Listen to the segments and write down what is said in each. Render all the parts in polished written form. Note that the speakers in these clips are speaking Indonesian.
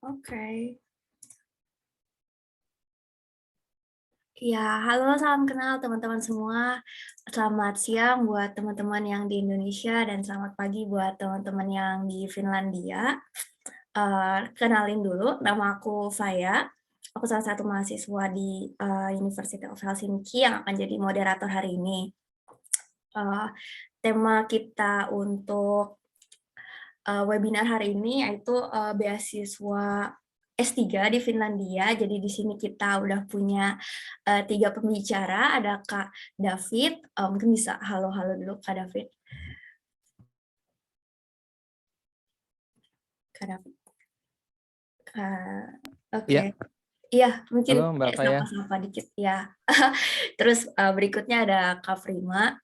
Oke. Ya, halo, salam kenal teman-teman semua. Selamat siang buat teman-teman yang di Indonesia dan selamat pagi buat teman-teman yang di Finlandia. Kenalin dulu, nama aku Faya. Aku salah satu mahasiswa di University of Helsinki yang akan jadi moderator hari ini. Tema kita untuk webinar hari ini yaitu beasiswa S3 di Finlandia. Jadi di sini kita udah punya 3 pembicara, ada Kak David. Mungkin bisa halo-halo dulu Kak David. Kak David. Oke. Iya, Iya, mungkin halo Mbak Faya. sapa-sapa dikit ya. Terus berikutnya ada Kak Prima.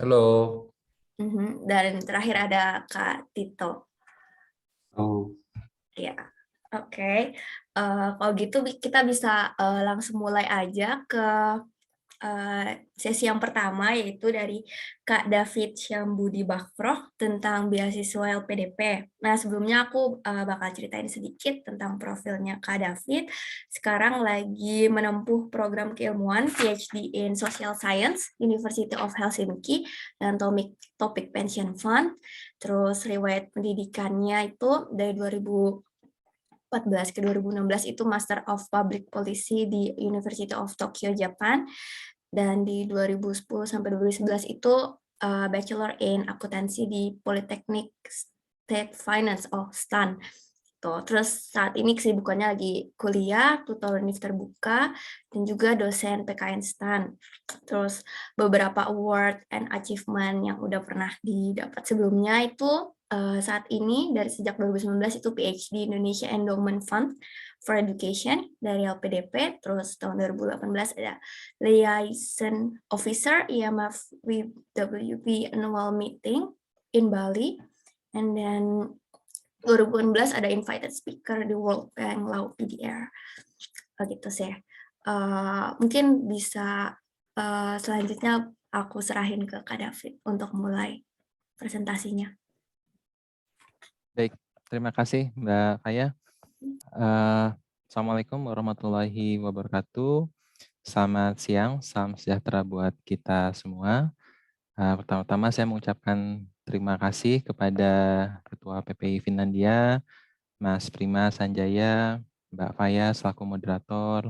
Halo. Dan terakhir ada Kak Tito. Oh. Ya, oke. Kalau gitu kita bisa langsung mulai aja ke sesi yang pertama, yaitu dari Kak David Syambudi Bakroh tentang beasiswa LPDP. Nah, sebelumnya aku bakal ceritain sedikit tentang profilnya Kak David. Sekarang lagi menempuh program keilmuan PhD in Social Science, University of Helsinki, dan Topic Pension Fund. Terus riwayat pendidikannya itu dari 2014 ke 2016 itu Master of Public Policy di University of Tokyo, Japan. Dan di 2010 sampai 2011 itu Bachelor in Akuntansi di Politeknik State Finance of STAN. Tuh, terus saat ini kesibukannya lagi kuliah, tutor univ terbuka, dan juga dosen PKN STAN. Terus beberapa award and achievement yang udah pernah didapat sebelumnya itu saat ini dari sejak 2019 itu PhD Indonesia Endowment Fund for Education dari LPDP, terus tahun 2018 ada Liaison Officer IMF WWP Annual Meeting in Bali, and then 2018 ada invited speaker di World Bank Law PDR. Gitu sih. Mungkin bisa selanjutnya aku serahin ke Kak David untuk mulai presentasinya. Baik, terima kasih Mbak Faya. Assalamualaikum warahmatullahi wabarakatuh. Selamat siang, salam sejahtera buat kita semua. Pertama-tama saya mengucapkan terima kasih kepada Ketua PPI Finlandia, Mas Prima Sanjaya, Mbak Faya selaku moderator,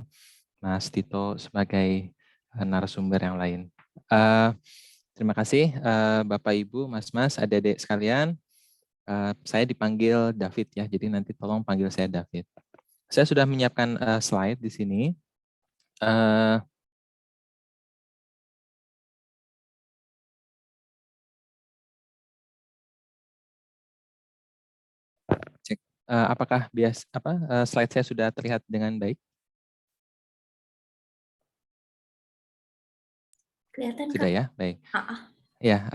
Mas Tito sebagai narasumber yang lain. Terima kasih Bapak Ibu, Mas-Mas, adik-adik sekalian. Saya dipanggil David ya, jadi nanti tolong panggil saya David. Saya sudah menyiapkan slide di sini. Cek apakah slide saya sudah terlihat dengan baik? Kelihatan Sudah Kak? ya, baik. Ya,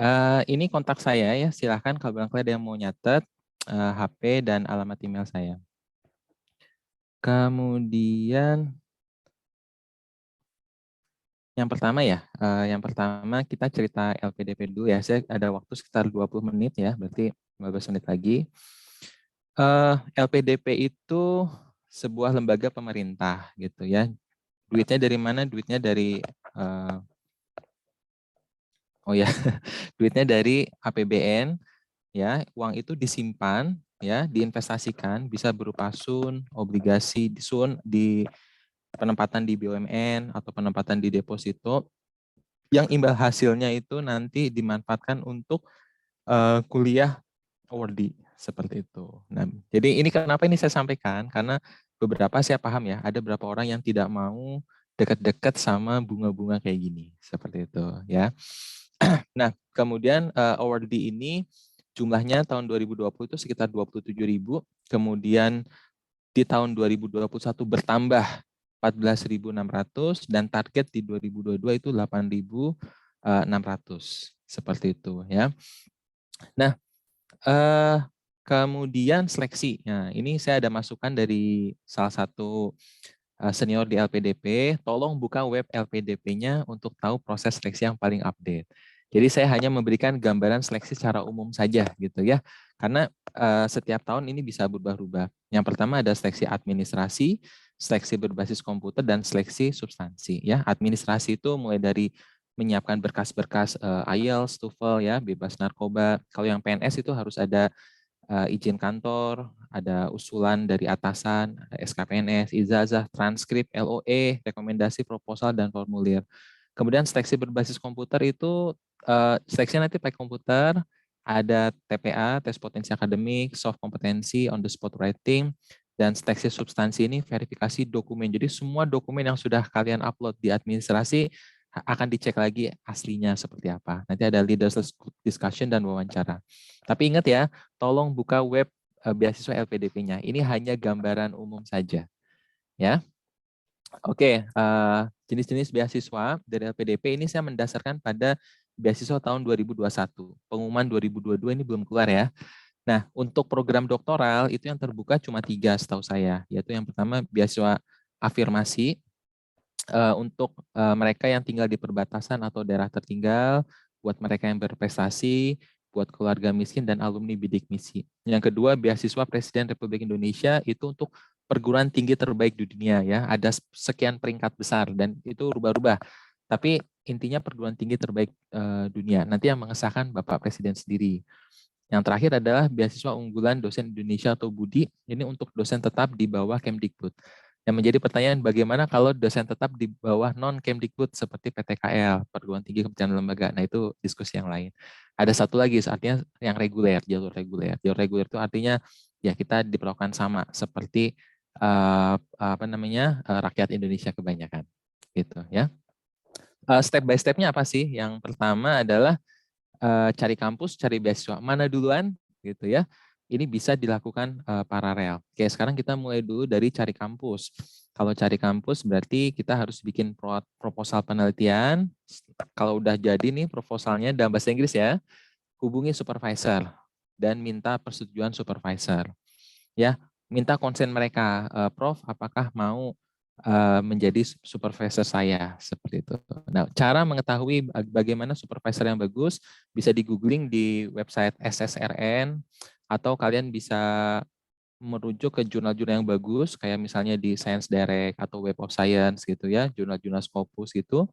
ini kontak saya ya. Silahkan kalau barangkali ada yang mau nyatet HP dan alamat email saya. Kemudian yang pertama ya, kita cerita LPDP dulu ya. Saya ada waktu sekitar 20 menit ya, berarti 15 menit lagi. LPDP itu sebuah lembaga pemerintah gitu ya. Duitnya dari mana? Duitnya dari duitnya dari APBN ya. Uang itu disimpan ya, diinvestasikan, bisa berupa sun, obligasi sun di penempatan di BUMN atau penempatan di deposito, yang imbal hasilnya itu nanti dimanfaatkan untuk kuliah awardee seperti itu. Nah, jadi ini kenapa ini saya sampaikan, karena beberapa saya paham ya, ada beberapa orang yang tidak mau dekat-dekat sama bunga-bunga kayak gini, seperti itu ya. Nah, kemudian awardee ini jumlahnya tahun 2020 itu sekitar 27.000, kemudian di tahun 2021 bertambah 14.600 dan target di 2022 itu 8.600 seperti itu ya. Nah, kemudian seleksi. Nah, ini saya ada masukan dari salah satu senior di LPDP. Tolong buka web LPDP-nya untuk tahu proses seleksi yang paling update. Jadi saya hanya memberikan gambaran seleksi secara umum saja gitu ya. Karena setiap tahun ini bisa berubah-ubah. Yang pertama ada seleksi administrasi, seleksi berbasis komputer, dan seleksi substansi. Ya, administrasi itu mulai dari menyiapkan berkas-berkas IELTS, TOEFL, ya, bebas narkoba. Kalau yang PNS itu harus ada izin kantor, ada usulan dari atasan, ada SKPNS, ijazah, transkrip, LOE, rekomendasi, proposal, dan formulir. Kemudian seleksi berbasis komputer itu seleksi nanti pakai komputer, ada TPA, tes potensi akademik, soft kompetensi, on the spot writing, dan seleksi substansi ini verifikasi dokumen. Jadi semua dokumen yang sudah kalian upload di administrasi akan dicek lagi aslinya seperti apa. Nanti ada leaders discussion dan wawancara. Tapi ingat ya, tolong buka web beasiswa LPDP-nya. Ini hanya gambaran umum saja. Ya. Oke, jenis-jenis beasiswa dari LPDP ini saya mendasarkan pada beasiswa tahun 2021. Pengumuman 2022 ini belum keluar ya. Nah, untuk program doktoral itu yang terbuka cuma 3 setahu saya. Yaitu yang pertama beasiswa afirmasi, untuk mereka yang tinggal di perbatasan atau daerah tertinggal, buat mereka yang berprestasi, buat keluarga miskin dan alumni bidik misi. Yang kedua, beasiswa Presiden Republik Indonesia itu untuk perguruan tinggi terbaik di dunia ya. Ada sekian peringkat besar dan itu rubah-rubah. Tapi intinya perguruan tinggi terbaik dunia. Nanti yang mengesahkan Bapak Presiden sendiri. Yang terakhir adalah beasiswa unggulan dosen Indonesia atau BUDI. Ini untuk dosen tetap di bawah Kemdikbud. Yang menjadi pertanyaan bagaimana kalau dosen tetap di bawah non-Kemdikbud seperti PTKL, Perguruan Tinggi Kementerian Lembaga. Nah itu diskusi yang lain. Ada satu lagi, artinya yang reguler, jalur reguler. Jalur reguler itu artinya ya kita diperlakukan sama seperti rakyat Indonesia kebanyakan. Gitu ya. Step by step-nya apa sih? Yang pertama adalah cari kampus, cari beasiswa. Mana duluan gitu ya. Ini bisa dilakukan paralel. Oke, sekarang kita mulai dulu dari cari kampus. Kalau cari kampus berarti kita harus bikin proposal penelitian. Kalau udah jadi nih proposalnya dalam bahasa Inggris ya, hubungi supervisor dan minta persetujuan supervisor. Ya, minta konsen mereka, Prof, apakah mau menjadi supervisor saya seperti itu. Nah, cara mengetahui bagaimana supervisor yang bagus bisa di googling di website SSRN atau kalian bisa merujuk ke jurnal-jurnal yang bagus kayak misalnya di Science Direct atau Web of Science gitu ya, jurnal-jurnal Scopus gitu.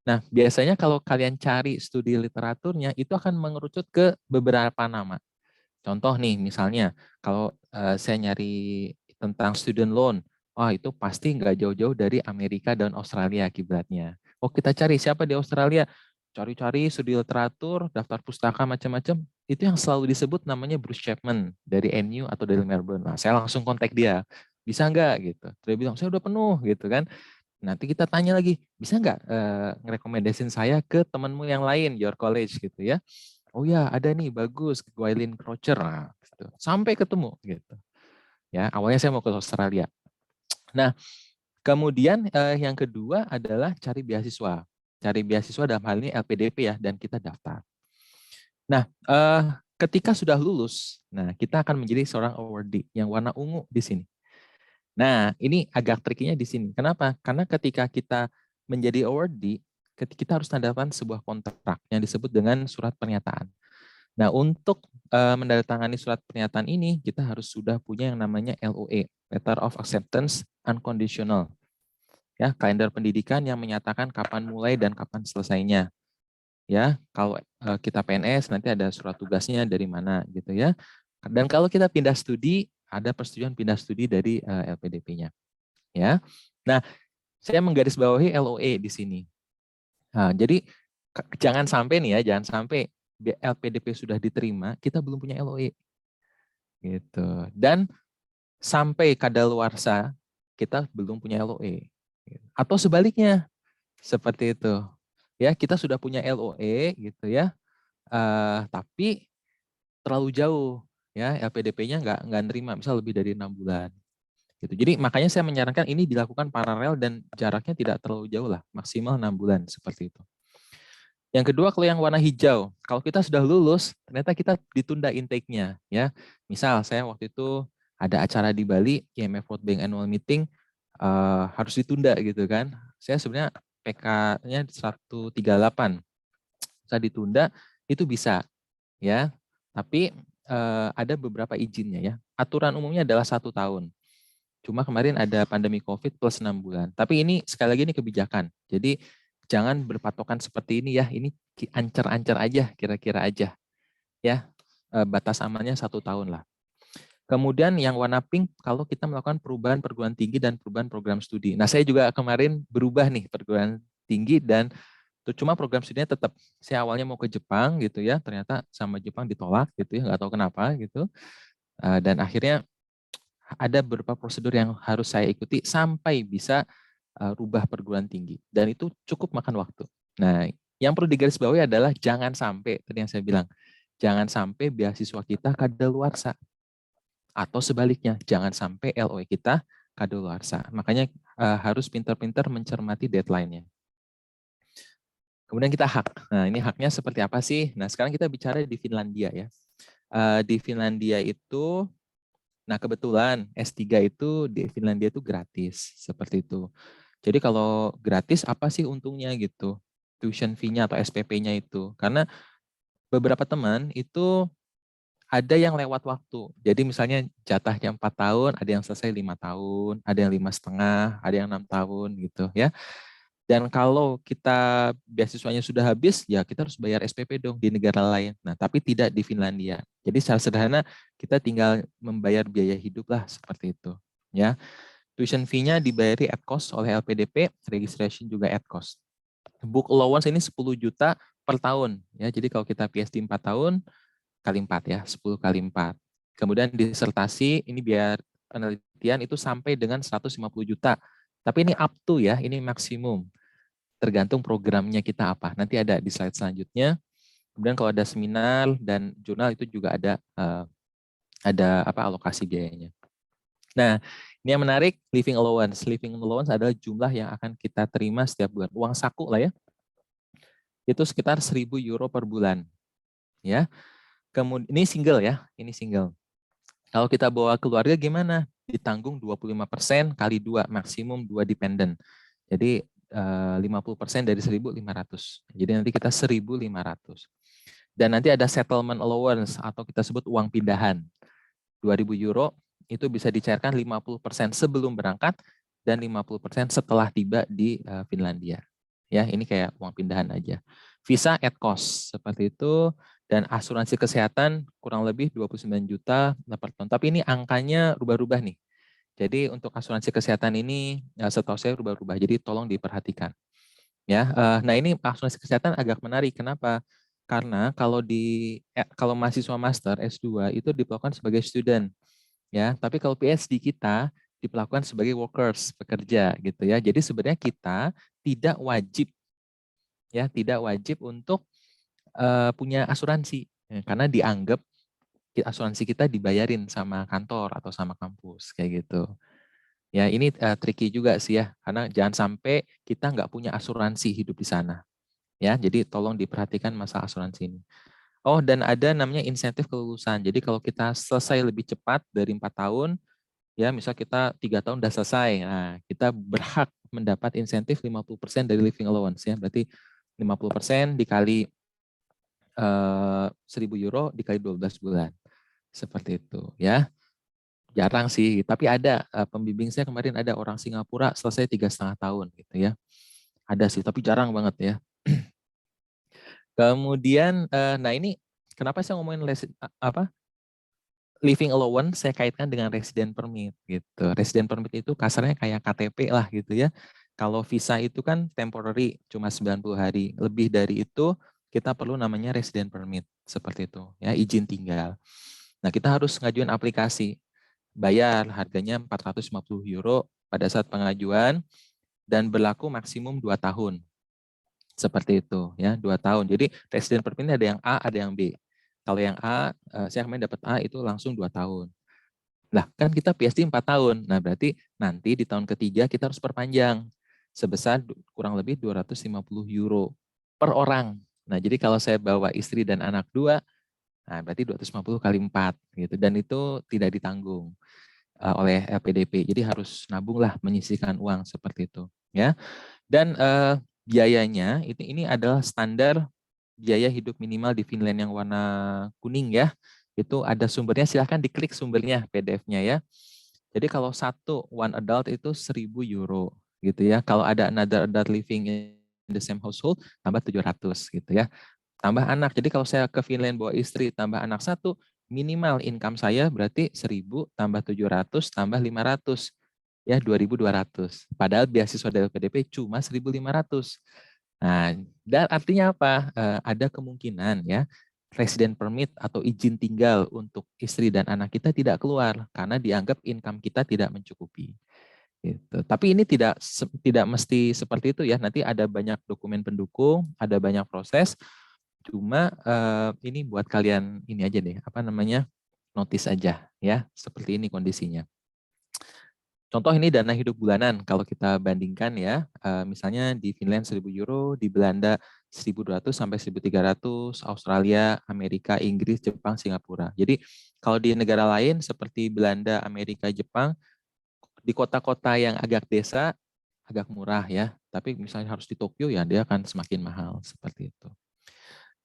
Nah, biasanya kalau kalian cari studi literaturnya itu akan mengerucut ke beberapa nama. Contoh nih, misalnya kalau saya nyari tentang student loan, itu pasti nggak jauh-jauh dari Amerika dan Australia kiblatnya. Kita cari siapa di Australia, cari-cari studi literatur, daftar pustaka macam-macam, itu yang selalu disebut namanya Bruce Chapman dari NU atau dari Melbourne. Nah, saya langsung kontak dia, bisa nggak gitu. Dia bilang saya udah penuh gitu kan. Nanti kita tanya lagi, bisa nggak ngerekomendasin saya ke temanmu yang lain, your college gitu ya. Oh ya, ada nih bagus, Gwilyn Crowther. Nah, gitu. Sampai ketemu gitu. Ya, awalnya saya mau ke Australia. Nah, kemudian yang kedua adalah cari beasiswa. Cari beasiswa dalam hal ini LPDP ya, dan kita daftar. Nah, ketika sudah lulus, nah kita akan menjadi seorang awardee yang warna ungu di sini. Nah, ini agak trikinya di sini. Kenapa? Karena ketika kita menjadi awardee, kita harus menandatangani sebuah kontrak yang disebut dengan surat pernyataan. Nah, untuk menandatangani surat pernyataan ini, kita harus sudah punya yang namanya LOE, Letter of Acceptance Unconditional. Ya, kalender pendidikan yang menyatakan kapan mulai dan kapan selesainya. Ya, kalau kita PNS nanti ada surat tugasnya dari mana gitu ya. Dan kalau kita pindah studi, ada persetujuan pindah studi dari LPDP-nya. Ya. Nah, saya menggarisbawahi LOE di sini. Nah, jadi jangan sampai nih ya, jangan sampai LPDP sudah diterima, kita belum punya LOE. Gitu. Dan sampai kadaluarsa, kita belum punya LOE. Atau sebaliknya, seperti itu. Ya, kita sudah punya LOE gitu ya, tapi terlalu jauh ya, LPDP-nya nggak nerima, misal lebih dari 6 bulan. Gitu. Jadi makanya saya menyarankan ini dilakukan paralel dan jaraknya tidak terlalu jauh lah, maksimal 6 bulan seperti itu. Yang kedua, kalau yang warna hijau, kalau kita sudah lulus, ternyata kita ditunda intake-nya. Ya. Misal saya waktu itu ada acara di Bali, IMF World Bank Annual Meeting, harus ditunda gitu kan. Saya sebenarnya PK-nya 138. bisa ditunda, itu bisa ya. Tapi ada beberapa izinnya ya. Aturan umumnya adalah 1 tahun. Cuma kemarin ada pandemi COVID plus 6 bulan. Tapi ini sekali lagi ini kebijakan. Jadi jangan berpatokan seperti ini ya. Ini ancer-ancer aja, kira-kira aja. Ya, batas amannya 1 tahun lah. Kemudian yang warna pink kalau kita melakukan perubahan perguruan tinggi dan perubahan program studi. Nah, saya juga kemarin berubah nih perguruan tinggi dan cuma program studinya tetap. Saya awalnya mau ke Jepang gitu ya, ternyata sama Jepang ditolak gitu ya, nggak tahu kenapa gitu. Dan akhirnya ada beberapa prosedur yang harus saya ikuti sampai bisa rubah perguruan tinggi. Dan itu cukup makan waktu. Nah, yang perlu digarisbawahi adalah jangan sampai, tadi yang saya bilang, jangan sampai beasiswa kita kadaluarsa. Atau sebaliknya, jangan sampai LOE kita kadaluarsa. Makanya harus pintar-pintar mencermati deadline-nya. Kemudian kita hak. Nah, ini haknya seperti apa sih? Nah, sekarang kita bicara di Finlandia ya. Di Finlandia itu, nah kebetulan S3 itu di Finlandia itu gratis, seperti itu. Jadi kalau gratis apa sih untungnya gitu? Tuition fee-nya atau SPP-nya itu. Karena beberapa teman itu ada yang lewat waktu. Jadi misalnya jatahnya 4 tahun, ada yang selesai 5 tahun, ada yang 5,5, ada yang 6 tahun gitu ya. Dan kalau kita beasiswanya sudah habis, ya kita harus bayar SPP dong di negara lain. Nah, tapi tidak di Finlandia. Jadi secara sederhana kita tinggal membayar biaya hidup lah seperti itu. Ya, tuition fee-nya dibayari at cost oleh LPDP, registration juga at cost. Book allowance ini 10 juta per tahun. Ya, jadi kalau kita PhD 4 tahun kali 4 ya, 10 kali 4. Kemudian disertasi ini biar penelitian itu sampai dengan 150 juta. Tapi ini up to ya, ini maksimum. Tergantung programnya kita apa. Nanti ada di slide selanjutnya. Kemudian kalau ada seminar dan jurnal itu juga ada alokasi biayanya. Nah, ini yang menarik, living allowance. Living allowance adalah jumlah yang akan kita terima setiap bulan. Uang saku lah ya. Itu sekitar 1.000 euro per bulan. Ya. Kemudian ini single ya, ini single. Kalau kita bawa keluarga gimana? Ditanggung 25% kali 2, maksimum 2 dependent. Jadi 50% dari 1.500. Jadi nanti kita 1.500. Dan nanti ada settlement allowance atau kita sebut uang pindahan. 2.000 euro itu bisa dicairkan 50% sebelum berangkat dan 50% setelah tiba di Finlandia. Ya, ini kayak uang pindahan aja. Visa at cost seperti itu dan asuransi kesehatan kurang lebih 29 juta per tahun. Tapi ini angkanya rubah-rubah nih. Jadi untuk asuransi kesehatan ini setahu saya rubah-rubah. Jadi tolong diperhatikan. Ya, nah ini asuransi kesehatan agak menarik. Kenapa? Karena kalau mahasiswa master S2 itu diperlakukan sebagai student, ya. Tapi kalau PhD kita diperlakukan sebagai workers, pekerja, gitu ya. Jadi sebenarnya kita tidak wajib untuk punya asuransi, ya, karena dianggap asuransi kita dibayarin sama kantor atau sama kampus, kayak gitu. Ya, ini tricky juga sih ya, karena jangan sampai kita nggak punya asuransi hidup di sana. Ya, jadi tolong diperhatikan masalah asuransi ini. Oh, dan ada namanya insentif kelulusan. Jadi kalau kita selesai lebih cepat dari 4 tahun, ya misal kita 3 tahun udah selesai, nah kita berhak mendapat insentif 50% dari living allowance ya. Berarti 50% dikali 1.000 euro dikali 12 bulan. Seperti itu ya. Jarang sih, tapi ada pembimbing saya kemarin ada orang Singapura selesai 3,5 tahun gitu ya. Ada sih, tapi jarang banget ya. Kemudian, nah ini kenapa saya ngomongin living allowance saya kaitkan dengan resident permit gitu. Resident permit itu kasarnya kayak KTP lah gitu ya. Kalau visa itu kan temporary cuma 90 hari. Lebih dari itu kita perlu namanya resident permit seperti itu ya, izin tinggal. Nah, kita harus ngajuin aplikasi. Bayar harganya 450 euro pada saat pengajuan dan berlaku maksimum 2 tahun. Seperti itu ya, 2 tahun. Jadi resident permit ada yang A, ada yang B. Kalau yang A, saya kemarin dapat A itu langsung 2 tahun. Nah, kan kita PhD 4 tahun. Nah, berarti nanti di tahun ketiga kita harus perpanjang sebesar kurang lebih 250 euro per orang. Nah, jadi kalau saya bawa istri dan anak 2, nah berarti 250 kali 4 gitu. Dan itu tidak ditanggung oleh LPDP. Jadi harus nabung lah, menyisihkan uang seperti itu, ya. Dan biayanya ini adalah standar biaya hidup minimal di Finland yang warna kuning ya. Itu ada sumbernya, silahkan diklik sumbernya PDF-nya ya. Jadi kalau satu one adult itu 1.000 euro gitu ya. Kalau ada another adult living in the same household tambah 700 gitu ya. Tambah anak. Jadi kalau saya ke Finland bawa istri tambah anak satu, minimal income saya berarti 1.000 tambah 700 tambah 500 ya 2.200. Padahal beasiswa dari LPDP cuma 1.500. Nah, dan artinya apa? Ada kemungkinan ya resident permit atau izin tinggal untuk istri dan anak kita tidak keluar karena dianggap income kita tidak mencukupi. Gitu. Tapi ini tidak mesti seperti itu ya. Nanti ada banyak dokumen pendukung, ada banyak proses. Cuma ini buat kalian ini aja deh, apa namanya, notice aja ya. Seperti ini kondisinya. Contoh ini dana hidup bulanan kalau kita bandingkan ya, misalnya di Finland 1.000 euro, di Belanda 1.200 sampai 1.300, Australia, Amerika, Inggris, Jepang, Singapura. Jadi kalau di negara lain seperti Belanda, Amerika, Jepang, di kota-kota yang agak desa agak murah ya, tapi misalnya harus di Tokyo ya dia akan semakin mahal seperti itu.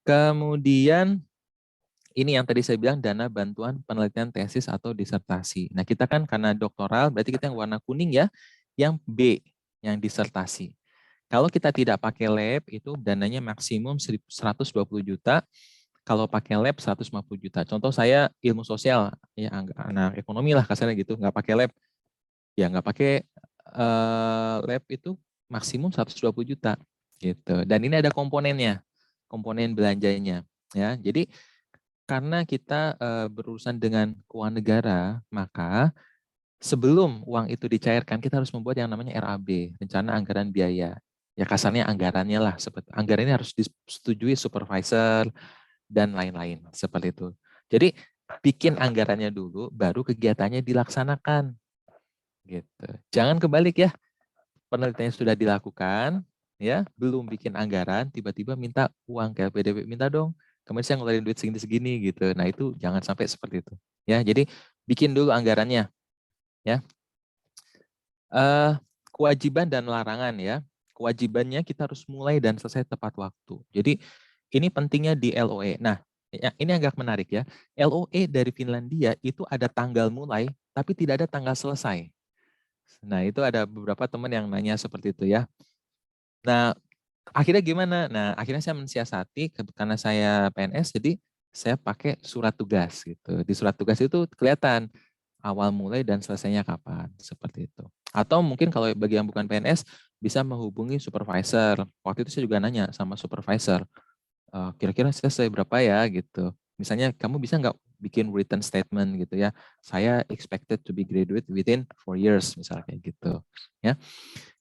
Kemudian ini yang tadi saya bilang dana bantuan penelitian tesis atau disertasi. Nah, kita kan karena doktoral, berarti kita yang warna kuning ya, yang B, yang disertasi. Kalau kita tidak pakai lab, itu dananya maksimum 120 juta. Kalau pakai lab 150 juta. Contoh saya ilmu sosial, ya anak ekonomi lah kasarnya gitu, nggak pakai lab. Ya nggak pakai lab itu maksimum 120 juta. Gitu. Dan ini ada komponennya, komponen belanjanya. Ya, jadi karena kita berurusan dengan keuangan negara, maka sebelum uang itu dicairkan, kita harus membuat yang namanya RAB, rencana anggaran biaya. Ya kasarnya anggarannya lah, seperti anggarannya harus disetujui supervisor dan lain-lain seperti itu. Jadi bikin anggarannya dulu, baru kegiatannya dilaksanakan. Gitu. Jangan kebalik ya, penelitiannya sudah dilakukan, ya belum bikin anggaran, tiba-tiba minta uang ke LPDP, minta dong kemarin saya ngeluarin duit segini-segini gitu. Nah itu jangan sampai seperti itu. Ya, jadi bikin dulu anggarannya. Ya, kewajiban dan larangan ya. Kewajibannya kita harus mulai dan selesai tepat waktu. Jadi ini pentingnya di LOE. Nah, ini agak menarik ya. LOE dari Finlandia itu ada tanggal mulai, tapi tidak ada tanggal selesai. Nah itu ada beberapa teman yang nanya seperti itu ya. Nah akhirnya gimana? Nah, akhirnya saya mensiasati karena saya PNS, jadi saya pakai surat tugas gitu. Di surat tugas itu kelihatan awal mulai dan selesainya kapan, seperti itu. Atau mungkin kalau bagi yang bukan PNS bisa menghubungi supervisor. Waktu itu saya juga nanya sama supervisor, kira-kira selesai berapa ya gitu. Misalnya kamu bisa nggak bikin written statement gitu ya. Saya expected to be graduate within 4 years misalnya kayak gitu. Ya.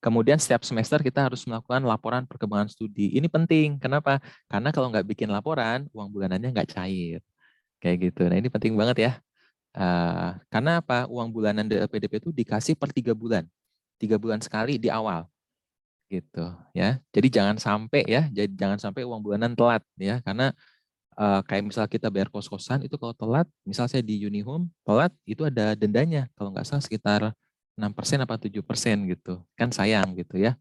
Kemudian setiap semester kita harus melakukan laporan perkembangan studi. Ini penting. Kenapa? Karena kalau nggak bikin laporan, uang bulanannya nggak cair. Kayak gitu. Nah ini penting banget ya. Karena apa? Uang bulanan dari LPDP itu dikasih per 3 bulan. 3 bulan sekali di awal. Gitu ya. Jadi jangan sampai ya, jadi jangan sampai uang bulanan telat ya. Karena kayak misal kita bayar kos-kosan itu kalau telat, misal saya di Unihome telat itu ada dendanya. Kalau nggak salah sekitar 6% apa 7% gitu. Kan sayang gitu ya.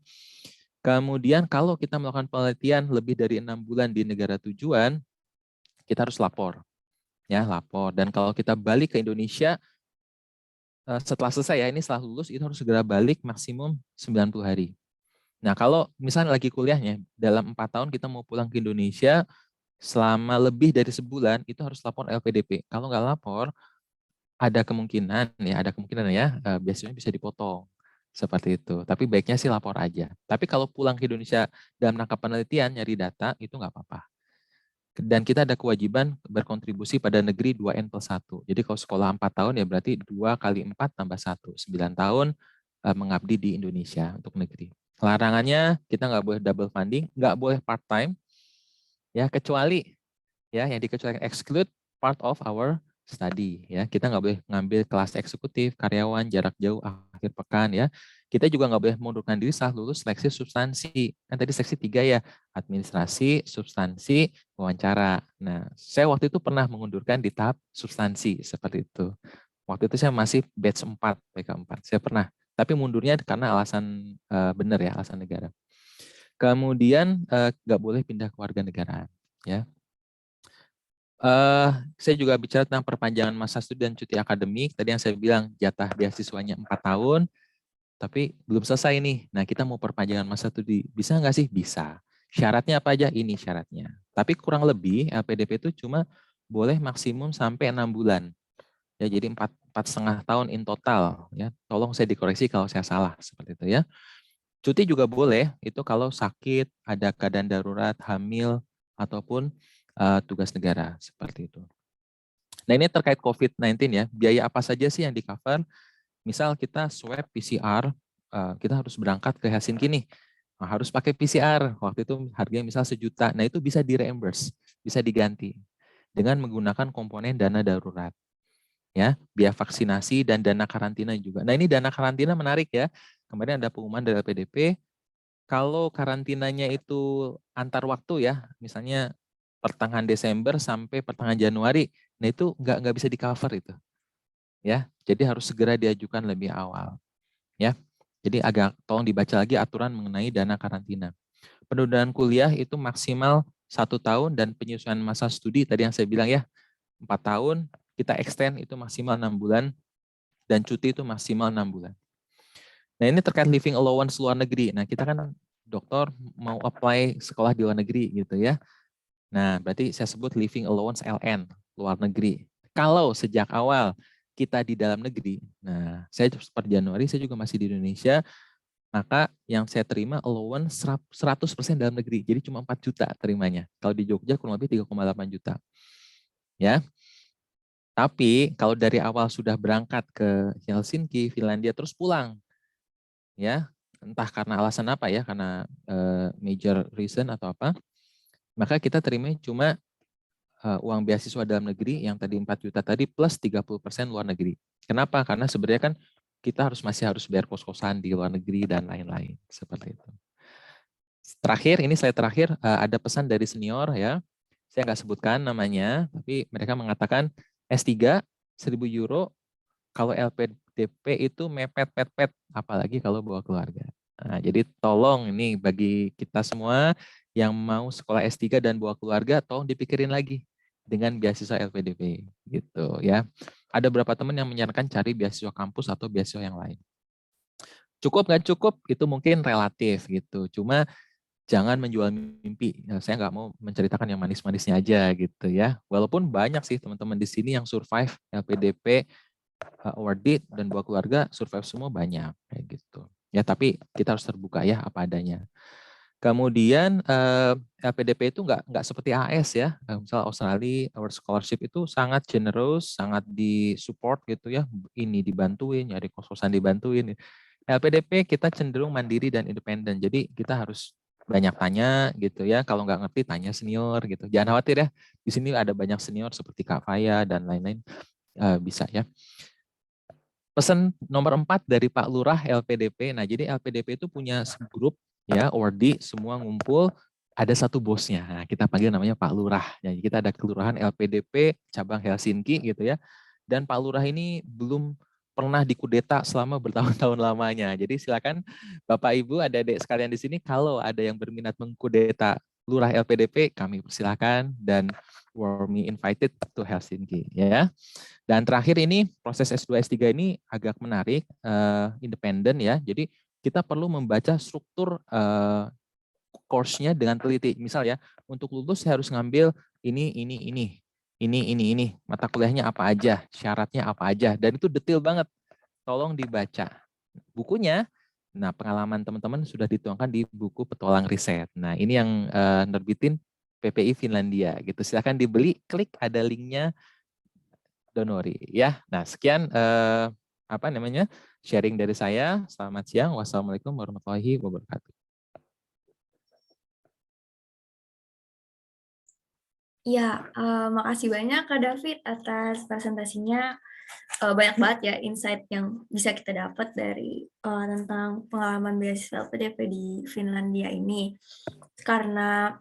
Kemudian kalau kita melakukan penelitian lebih dari 6 bulan di negara tujuan, kita harus lapor. Ya, lapor. Dan kalau kita balik ke Indonesia, setelah selesai ya, ini setelah lulus, itu harus segera balik maksimum 90 hari. Nah, kalau misalnya lagi kuliahnya, dalam 4 tahun kita mau pulang ke Indonesia, selama lebih dari sebulan, itu harus lapor LPDP. Kalau nggak lapor, ada kemungkinan ya, biasanya bisa dipotong. Seperti itu. Tapi baiknya sih lapor aja. Tapi kalau pulang ke Indonesia dalam rangka penelitian, nyari data, itu nggak apa-apa. Dan kita ada kewajiban berkontribusi pada negeri 2N+1. Jadi kalau sekolah 4 tahun ya berarti 2 kali 4 tambah 1. 9 tahun mengabdi di Indonesia untuk negeri. Larangannya kita nggak boleh double funding, nggak boleh part-time, ya kecuali ya yang dikecualikan exclude part of our study ya. Kita nggak boleh ngambil kelas eksekutif, karyawan, jarak jauh, akhir pekan ya. Kita juga nggak boleh mundurkan diri saat lulus seleksi substansi. Kan tadi seksi 3 ya, administrasi, substansi, wawancara. Nah, saya waktu itu pernah mengundurkan di tahap substansi seperti itu. Waktu itu saya masih batch 4, PK4. Saya pernah. Tapi mundurnya karena alasan benar ya, alasan negara. Kemudian nggak boleh pindah ke warga negaraan. Ya. Saya juga bicara tentang perpanjangan masa studi dan cuti akademik. Tadi yang saya bilang jatah beasiswanya 4 tahun, tapi belum selesai nih. Nah, kita mau perpanjangan masa studi. Bisa nggak sih? Bisa. Syaratnya apa aja? Ini syaratnya. Tapi kurang lebih LPDP itu cuma boleh maksimum sampai 6 bulan. Ya, jadi 4,5 tahun in total. Ya, tolong saya dikoreksi kalau saya salah seperti itu ya. Cuti juga boleh, itu kalau sakit, ada keadaan darurat, hamil, ataupun tugas negara seperti itu. Nah, ini terkait COVID-19 ya, biaya apa saja sih yang di-cover? Misal kita swab PCR, kita harus berangkat ke Helsinki nih, nah, harus pakai PCR, waktu itu harganya misal 1 juta, nah itu bisa di-reimburse, bisa diganti dengan menggunakan komponen dana darurat. Ya, biaya vaksinasi dan dana karantina juga. Nah, ini dana karantina menarik ya. Kemarin ada pengumuman dari LPDP, kalau karantinanya itu antar waktu ya, misalnya pertengahan Desember sampai pertengahan Januari, nah itu nggak bisa di-cover itu. Ya, jadi harus segera diajukan lebih awal. Ya, jadi agak tolong dibaca lagi aturan mengenai dana karantina. Penundaan kuliah itu maksimal 1 tahun dan penyesuaian masa studi tadi yang saya bilang ya 4 tahun, kita extend itu maksimal 6 bulan dan cuti itu maksimal 6 bulan. Nah, ini terkait living allowance luar negeri. Nah, kita kan dokter mau apply sekolah di luar negeri gitu ya. Nah, berarti saya sebut living allowance LN, luar negeri. Kalau sejak awal kita di dalam negeri, nah saya per Januari saya juga masih di Indonesia, maka yang saya terima allowance 100% dalam negeri. Jadi cuma 4 juta terimanya. Kalau di Jogja kurang lebih 3,8 juta. Ya. Tapi kalau dari awal sudah berangkat ke Helsinki, Finlandia, terus pulang, ya entah karena alasan apa ya, karena major reason atau apa, maka kita terima cuma uang beasiswa dalam negeri yang tadi 4 juta tadi plus 30% luar negeri. Kenapa? Karena sebenarnya kan kita masih harus bayar kos-kosan di luar negeri dan lain-lain seperti itu. Terakhir, ini slide terakhir, ada pesan dari senior ya. Saya nggak sebutkan namanya, tapi mereka mengatakan S3 1.000 euro, kalau LPDP itu mepet-pet-pet, apalagi kalau bawa keluarga. Nah, jadi tolong ini bagi kita semua yang mau sekolah S3 dan bawa keluarga, tolong dipikirin lagi dengan beasiswa LPDP gitu ya. Ada beberapa teman yang menyarankan cari beasiswa kampus atau beasiswa yang lain. Cukup nggak cukup itu mungkin relatif gitu. Cuma jangan menjual mimpi. Nah, saya nggak mau menceritakan yang manis-manisnya aja gitu ya. Walaupun banyak sih teman-teman di sini yang survive LPDP, awarded dan bawa keluarga, survive semua banyak kayak gitu. Ya tapi kita harus terbuka ya apa adanya. Kemudian LPDP itu nggak seperti AS ya. Misal Australia, Award Scholarship itu sangat generous, sangat disupport gitu ya. Ini dibantuin, nyari kos-kosan dibantuin. LPDP kita cenderung mandiri dan independen. Jadi kita harus banyak tanya gitu ya. Kalau nggak ngerti tanya senior gitu. Jangan khawatir ya. Di sini ada banyak senior seperti Kak Faya dan lain-lain, bisa ya. Pesan nomor 4 dari Pak Lurah LPDP. Nah, jadi LPDP itu punya grup ya, awardee semua ngumpul, ada satu bosnya. Nah, kita panggil namanya Pak Lurah. Jadi kita ada kelurahan LPDP cabang Helsinki gitu ya. Dan Pak Lurah ini belum pernah dikudeta selama bertahun-tahun lamanya. Jadi silakan Bapak Ibu, adik-adik sekalian di sini, kalau ada yang berminat mengkudeta Lurah LPDP, kami persilakan dan warmly invited to Helsinki ya. Dan terakhir ini proses S2 S3 ini agak menarik, independen ya. Jadi kita perlu membaca struktur course-nya dengan teliti. Misal ya, untuk lulus saya harus ngambil ini. Mata kuliahnya apa aja, syaratnya apa aja, dan itu detail banget. Tolong dibaca bukunya. Nah, pengalaman teman-teman sudah dituangkan di buku Petualang Riset. Nah, ini yang nerbitin PPI Finlandia gitu. Silakan dibeli, klik ada linknya, donori ya. Nah, sekian sharing dari saya. Selamat siang. Wassalamualaikum warahmatullahi wabarakatuh. Ya, makasih banyak Kak David atas presentasinya. Banyak banget ya insight yang bisa kita dapat dari tentang pengalaman beasiswa LPDP di Finlandia ini. Karena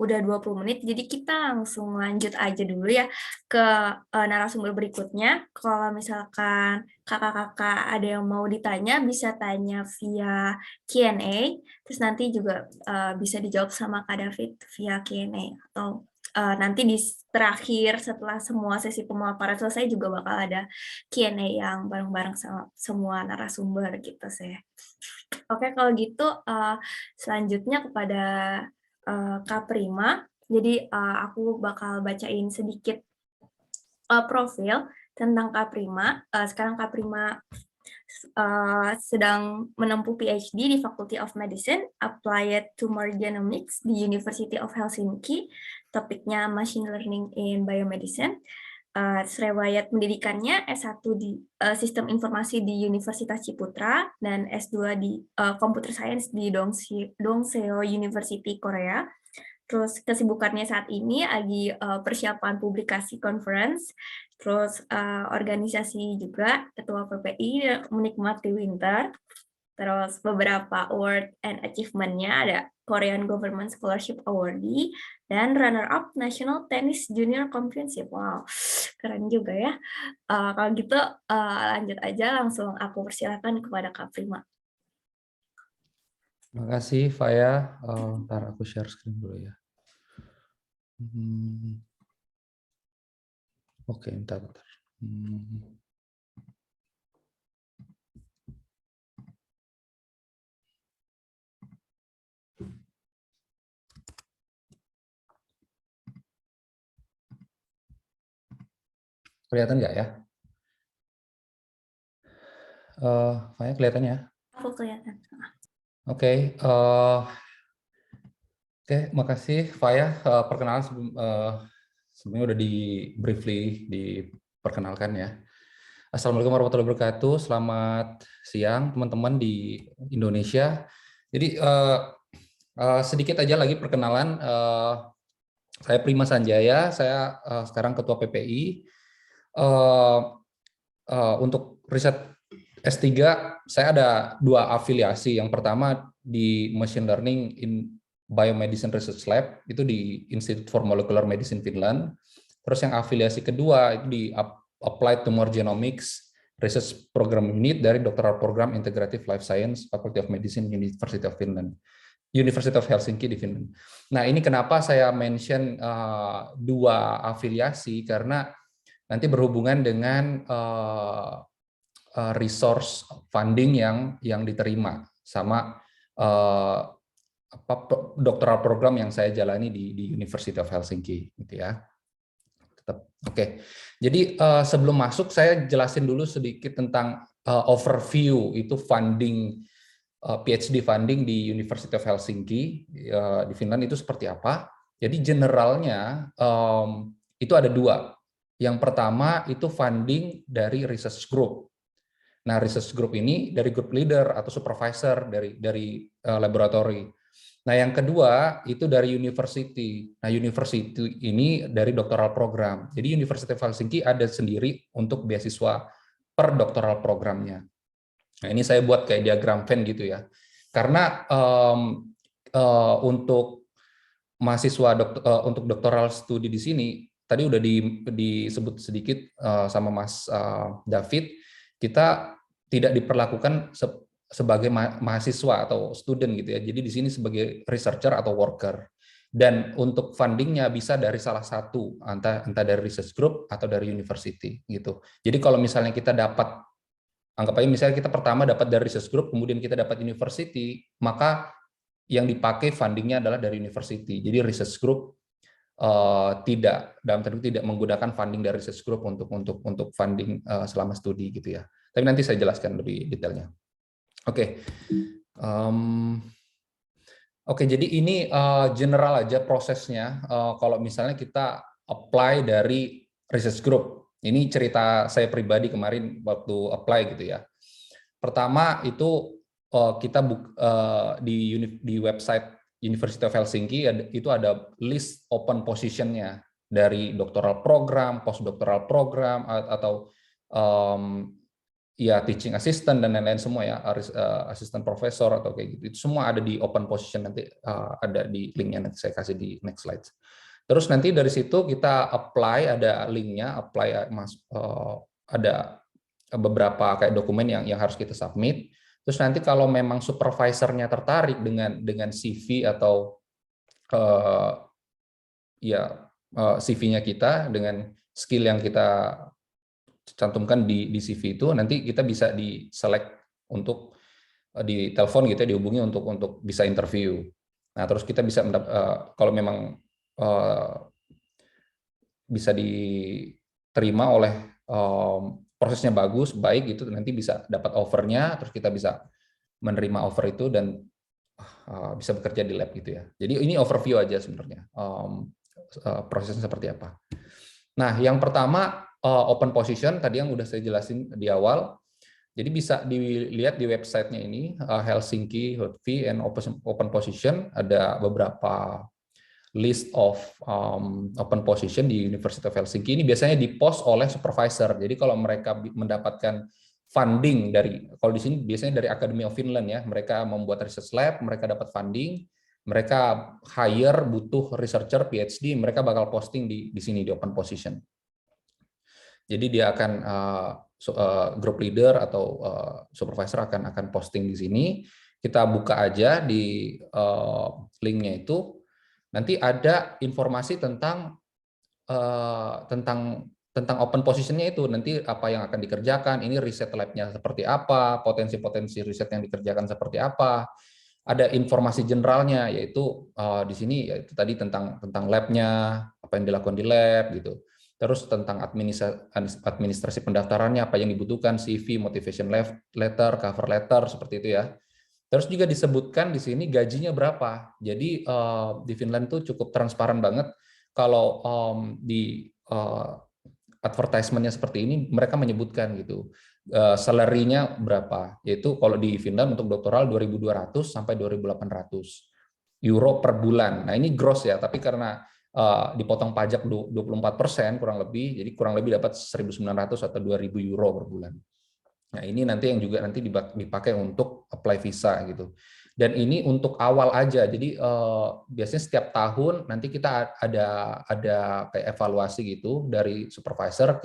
Udah 20 menit, jadi kita langsung lanjut aja dulu ya ke narasumber berikutnya. Kalau misalkan kakak-kakak ada yang mau ditanya, bisa tanya via Q&A, terus nanti juga bisa dijawab sama Kak David via Q&A, atau nanti di terakhir setelah semua sesi pemaparan selesai juga bakal ada Q&A yang bareng-bareng sama semua narasumber gitu sih. Oke, kalau gitu selanjutnya kepada Kak Prima. Jadi aku bakal bacain sedikit profil tentang Kak Prima. Sekarang Kak Prima sedang menempuh PhD di Faculty of Medicine, Applied Tumor Genomics di University of Helsinki. Topiknya Machine Learning in Biomedicine. Riwayat pendidikannya S1 di Sistem Informasi di Universitas Ciputra dan S2 di Computer Science di Dongseo University Korea. Terus kesibukannya saat ini lagi persiapan publikasi conference, terus organisasi juga, ketua PPI, menikmati winter, terus beberapa award and achievement-nya ada Korean Government Scholarship Awardee, dan runner-up National Tennis Junior Championship. Wow, keren juga ya. Kalau gitu lanjut aja, langsung aku persilakan kepada Kak Prima. Terima kasih, Faya. Ntar aku share screen dulu ya. Oke, bentar. Kelihatan nggak ya? Faya kelihatan ya? Aku kelihatan. Oke, makasih Faya. Perkenalan sebelumnya udah briefly diperkenalkan ya. Assalamualaikum warahmatullahi wabarakatuh. Selamat siang teman-teman di Indonesia. Jadi sedikit aja lagi perkenalan. Saya Prima Sanjaya. Saya sekarang ketua PPI. Untuk riset S3 saya ada 2 afiliasi. Yang pertama di Machine Learning in Biomedicine Research Lab, itu di Institute for Molecular Medicine Finland. Terus yang afiliasi kedua itu di Applied Tumor Genomics Research Program Unit dari Doctoral Program Integrative Life Science Faculty of Medicine University of Finland, University of Helsinki di Finland. Nah, ini kenapa saya mention 2 afiliasi, karena nanti berhubungan dengan resource funding yang diterima sama doktoral program yang saya jalani di University of Helsinki, gitu ya. Oke. Jadi sebelum masuk saya jelasin dulu sedikit tentang overview itu funding PhD funding di University of Helsinki di Finland itu seperti apa. Jadi generalnya itu ada 2. Yang pertama itu funding dari research group. Nah, research group ini dari group leader atau supervisor dari laboratory. Nah, yang kedua itu dari university. Nah, university ini dari doctoral program. Jadi University of Helsinki ada sendiri untuk beasiswa per doctoral programnya. Nah, ini saya buat kayak diagram Venn gitu ya. Karena untuk mahasiswa untuk doktoral studi di sini tadi udah disebut sedikit sama Mas David, kita tidak diperlakukan sebagai mahasiswa atau student gitu ya. Jadi di sini sebagai researcher atau worker. Dan untuk fundingnya bisa dari salah satu, entah dari research group atau dari university gitu. Jadi kalau misalnya kita dapat, anggap aja misalnya kita pertama dapat dari research group, kemudian kita dapat university, maka yang dipakai fundingnya adalah dari university. Jadi research group tidak menggunakan funding dari research group untuk funding selama studi gitu ya. Tapi nanti saya jelaskan lebih detailnya. Oke. Oke, jadi ini general aja prosesnya. Kalau misalnya kita apply dari research group, ini cerita saya pribadi kemarin waktu apply gitu ya. Pertama itu kita di website University of Helsinki itu ada list open position-nya dari doctoral program, postdoctoral program, atau ya teaching assistant dan lain-lain semua ya, assistant profesor atau kayak gitu. Itu semua ada di open position, nanti ada di linknya, nanti saya kasih di next slide. Terus nanti dari situ kita apply, ada linknya, apply ada beberapa kayak dokumen yang harus kita submit. Terus nanti kalau memang supervisornya tertarik dengan CV atau CV-nya kita dengan skill yang kita cantumkan di CV itu, nanti kita bisa di-select untuk di telepon gitu ya, dihubungi untuk bisa interview. Nah, terus kita bisa kalau memang bisa diterima oleh prosesnya baik gitu, nanti bisa dapat offernya, terus kita bisa menerima offer itu dan bisa bekerja di lab gitu ya. Jadi ini overview aja sebenarnya prosesnya seperti apa. Nah, yang pertama open position tadi yang udah saya jelasin di awal. Jadi bisa dilihat di websitenya ini Helsinki HotV and Open Position, ada beberapa list of open position di University of Helsinki. Ini biasanya dipost oleh supervisor. Jadi kalau mereka mendapatkan funding kalau di sini biasanya dari Academy of Finland ya, mereka membuat research lab, mereka dapat funding, mereka hire butuh researcher PhD, mereka bakal posting di sini di open position. Jadi dia akan group leader atau supervisor akan posting di sini. Kita buka aja di linknya itu. Nanti ada informasi tentang open position-nya itu, nanti apa yang akan dikerjakan, ini riset lab-nya seperti apa, potensi-potensi riset yang dikerjakan seperti apa, ada informasi generalnya, yaitu di sini yaitu tadi tentang lab-nya, apa yang dilakukan di lab gitu. Terus tentang administrasi pendaftarannya, apa yang dibutuhkan, CV, motivation letter, cover letter, seperti itu ya. Terus juga disebutkan di sini gajinya berapa. Jadi di Finland tuh cukup transparan banget. Kalau di advertisement-nya seperti ini, mereka menyebutkan gitu salary-nya berapa. Yaitu kalau di Finland untuk doktoral 2.200 sampai 2.800 euro per bulan. Nah ini gross ya, tapi karena dipotong pajak 24% kurang lebih, jadi kurang lebih dapat 1.900 atau 2.000 euro per bulan. Nah ini nanti yang juga nanti dipakai untuk apply visa gitu. Dan ini untuk awal aja, jadi biasanya setiap tahun nanti kita ada kayak evaluasi gitu dari supervisor,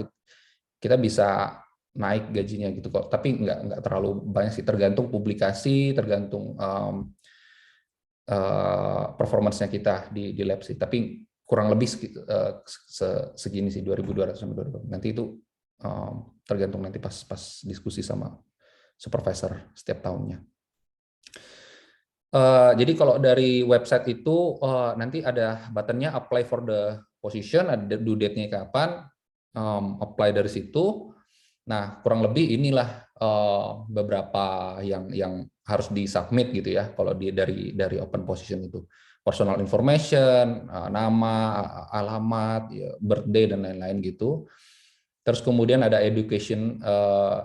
kita bisa naik gajinya gitu kok. Tapi nggak terlalu banyak sih, tergantung publikasi, tergantung performance-nya kita di lab sih. Tapi kurang lebih segini sih, 2.200 sampai 2.000. Nanti itu tergantung nanti pas diskusi sama supervisor setiap tahunnya. Jadi kalau dari website itu nanti ada buttonnya apply for the position, ada due date-nya kapan, apply dari situ. Nah kurang lebih inilah beberapa yang harus disubmit gitu ya kalau dari open position itu. Personal information, nama, alamat, birthday dan lain-lain gitu. Terus kemudian ada education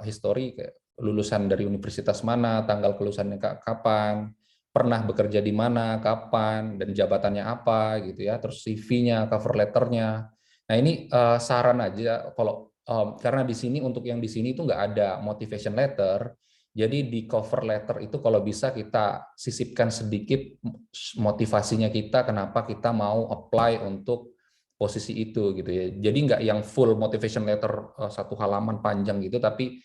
history, kayak lulusan dari universitas mana, tanggal kelulusannya kapan, pernah bekerja di mana, kapan, dan jabatannya apa gitu ya. Terus CV-nya, cover letter-nya. Nah ini saran aja kalau karena di sini untuk yang di sini itu nggak ada motivation letter. Jadi di cover letter itu kalau bisa kita sisipkan sedikit motivasinya kita kenapa kita mau apply untuk posisi itu gitu ya. Jadi nggak yang full motivation letter satu halaman panjang gitu, tapi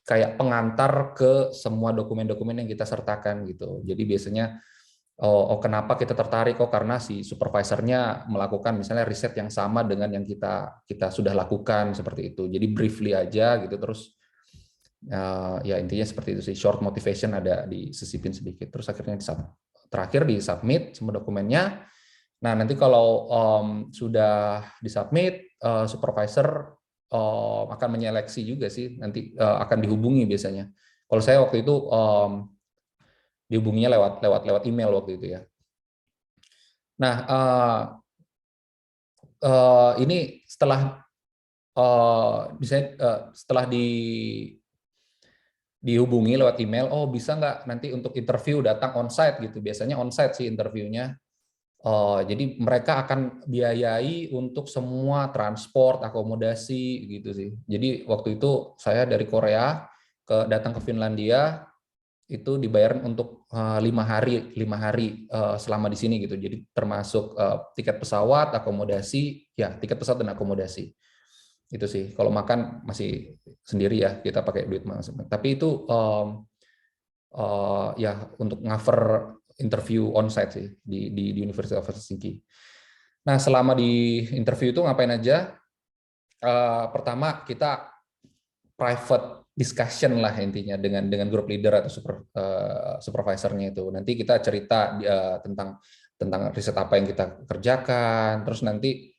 kayak pengantar ke semua dokumen-dokumen yang kita sertakan gitu. Jadi biasanya kenapa kita tertarik, karena si supervisornya melakukan misalnya riset yang sama dengan yang kita sudah lakukan seperti itu. Jadi briefly aja gitu, terus ya intinya seperti itu sih, short motivation ada disisipin sedikit, terus akhirnya terakhir di submit semua dokumennya. Nah nanti kalau sudah disubmit, supervisor akan menyeleksi juga sih, nanti akan dihubungi biasanya. Kalau saya waktu itu dihubunginya lewat email waktu itu ya. Nah ini setelah setelah dihubungi lewat email, bisa nggak nanti untuk interview datang onsite gitu. Biasanya onsite sih interviewnya. Jadi mereka akan biayai untuk semua transport, akomodasi gitu sih. Jadi waktu itu saya dari Korea datang ke Finlandia itu dibayar untuk 5 hari selama di sini gitu. Jadi termasuk tiket pesawat, akomodasi, ya tiket pesawat dan akomodasi. Itu sih. Kalau makan masih sendiri ya, kita pakai duit masing-masing. Tapi itu ya untuk cover interview onsite sih di University of Helsinki. Nah, selama di interview itu ngapain aja? Pertama kita private discussion lah intinya dengan grup leader atau supervisornya itu. Nanti kita cerita tentang riset apa yang kita kerjakan. Terus nanti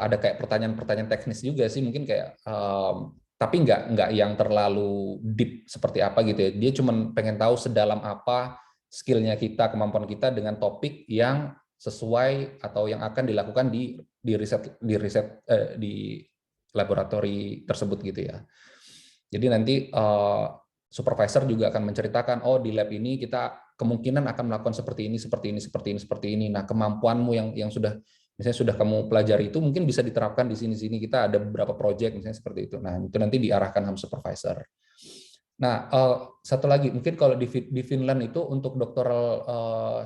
ada kayak pertanyaan-pertanyaan teknis juga sih, mungkin kayak tapi nggak yang terlalu deep seperti apa gitu ya. Dia cuma pengen tahu sedalam apa skillnya kita, kemampuan kita dengan topik yang sesuai atau yang akan dilakukan di riset di laboratori tersebut gitu ya. Jadi nanti supervisor juga akan menceritakan, oh di lab ini kita kemungkinan akan melakukan seperti ini, seperti ini, seperti ini, seperti ini. Nah, kemampuanmu yang sudah misalnya sudah kamu pelajari itu mungkin bisa diterapkan di sini-sini. Kita ada beberapa project misalnya seperti itu. Nah, itu nanti diarahkan sama supervisor. Nah, satu lagi mungkin kalau di Finland itu untuk doktoral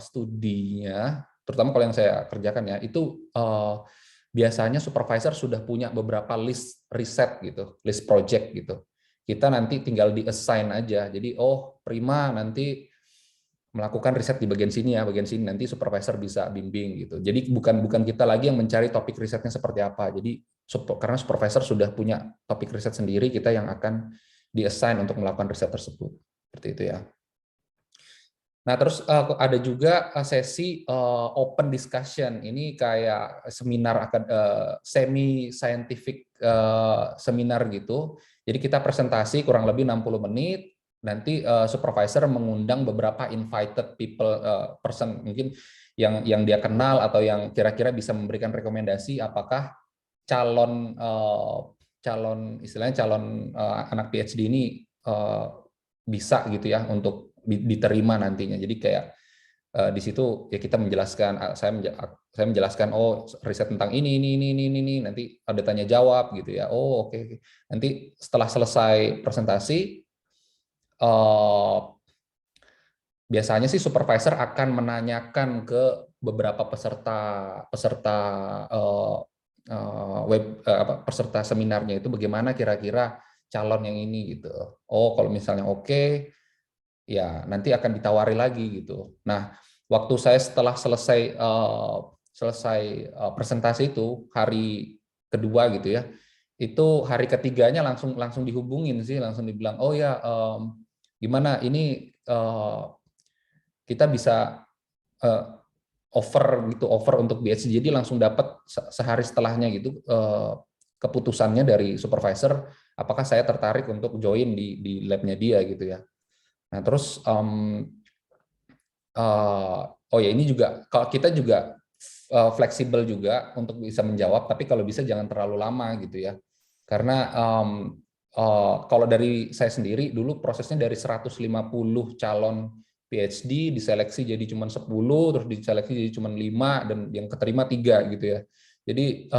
studinya, terutama kalau yang saya kerjakan ya, itu biasanya supervisor sudah punya beberapa list riset gitu, list project gitu. Kita nanti tinggal di-assign aja. Jadi, oh prima nanti melakukan riset di bagian sini ya, bagian sini nanti supervisor bisa bimbing gitu. Jadi bukan kita lagi yang mencari topik risetnya seperti apa. Jadi karena supervisor sudah punya topik riset sendiri, kita yang akan di-assign untuk melakukan riset tersebut. Seperti itu ya. Nah, terus ada juga sesi open discussion. Ini kayak seminar semi scientific seminar gitu. Jadi kita presentasi kurang lebih 60 menit. Nanti supervisor mengundang beberapa invited people person mungkin yang dia kenal atau yang kira-kira bisa memberikan rekomendasi apakah calon anak PhD ini bisa gitu ya untuk diterima nantinya. Jadi kayak di situ ya kita menjelaskan, saya menjelaskan oh riset tentang ini nanti ada tanya jawab gitu ya. Oh oke. Nanti setelah selesai presentasi biasanya sih supervisor akan menanyakan ke beberapa peserta peserta seminarnya itu bagaimana kira-kira calon yang ini gitu. Oh kalau misalnya oke, ya nanti akan ditawari lagi gitu. Nah waktu saya setelah selesai presentasi itu hari kedua gitu ya, itu hari ketiganya langsung dihubungin sih, langsung dibilang oh ya gimana ini kita bisa offer untuk PhD, jadi langsung dapat sehari setelahnya gitu keputusannya dari supervisor apakah saya tertarik untuk join di labnya dia gitu ya. Nah terus oh ya ini juga kalau kita juga fleksibel juga untuk bisa menjawab, tapi kalau bisa jangan terlalu lama gitu ya, karena kalau dari saya sendiri dulu prosesnya dari 150 calon PhD diseleksi jadi cuma 10, terus diseleksi jadi cuma 5 dan yang keterima 3 gitu ya. Jadi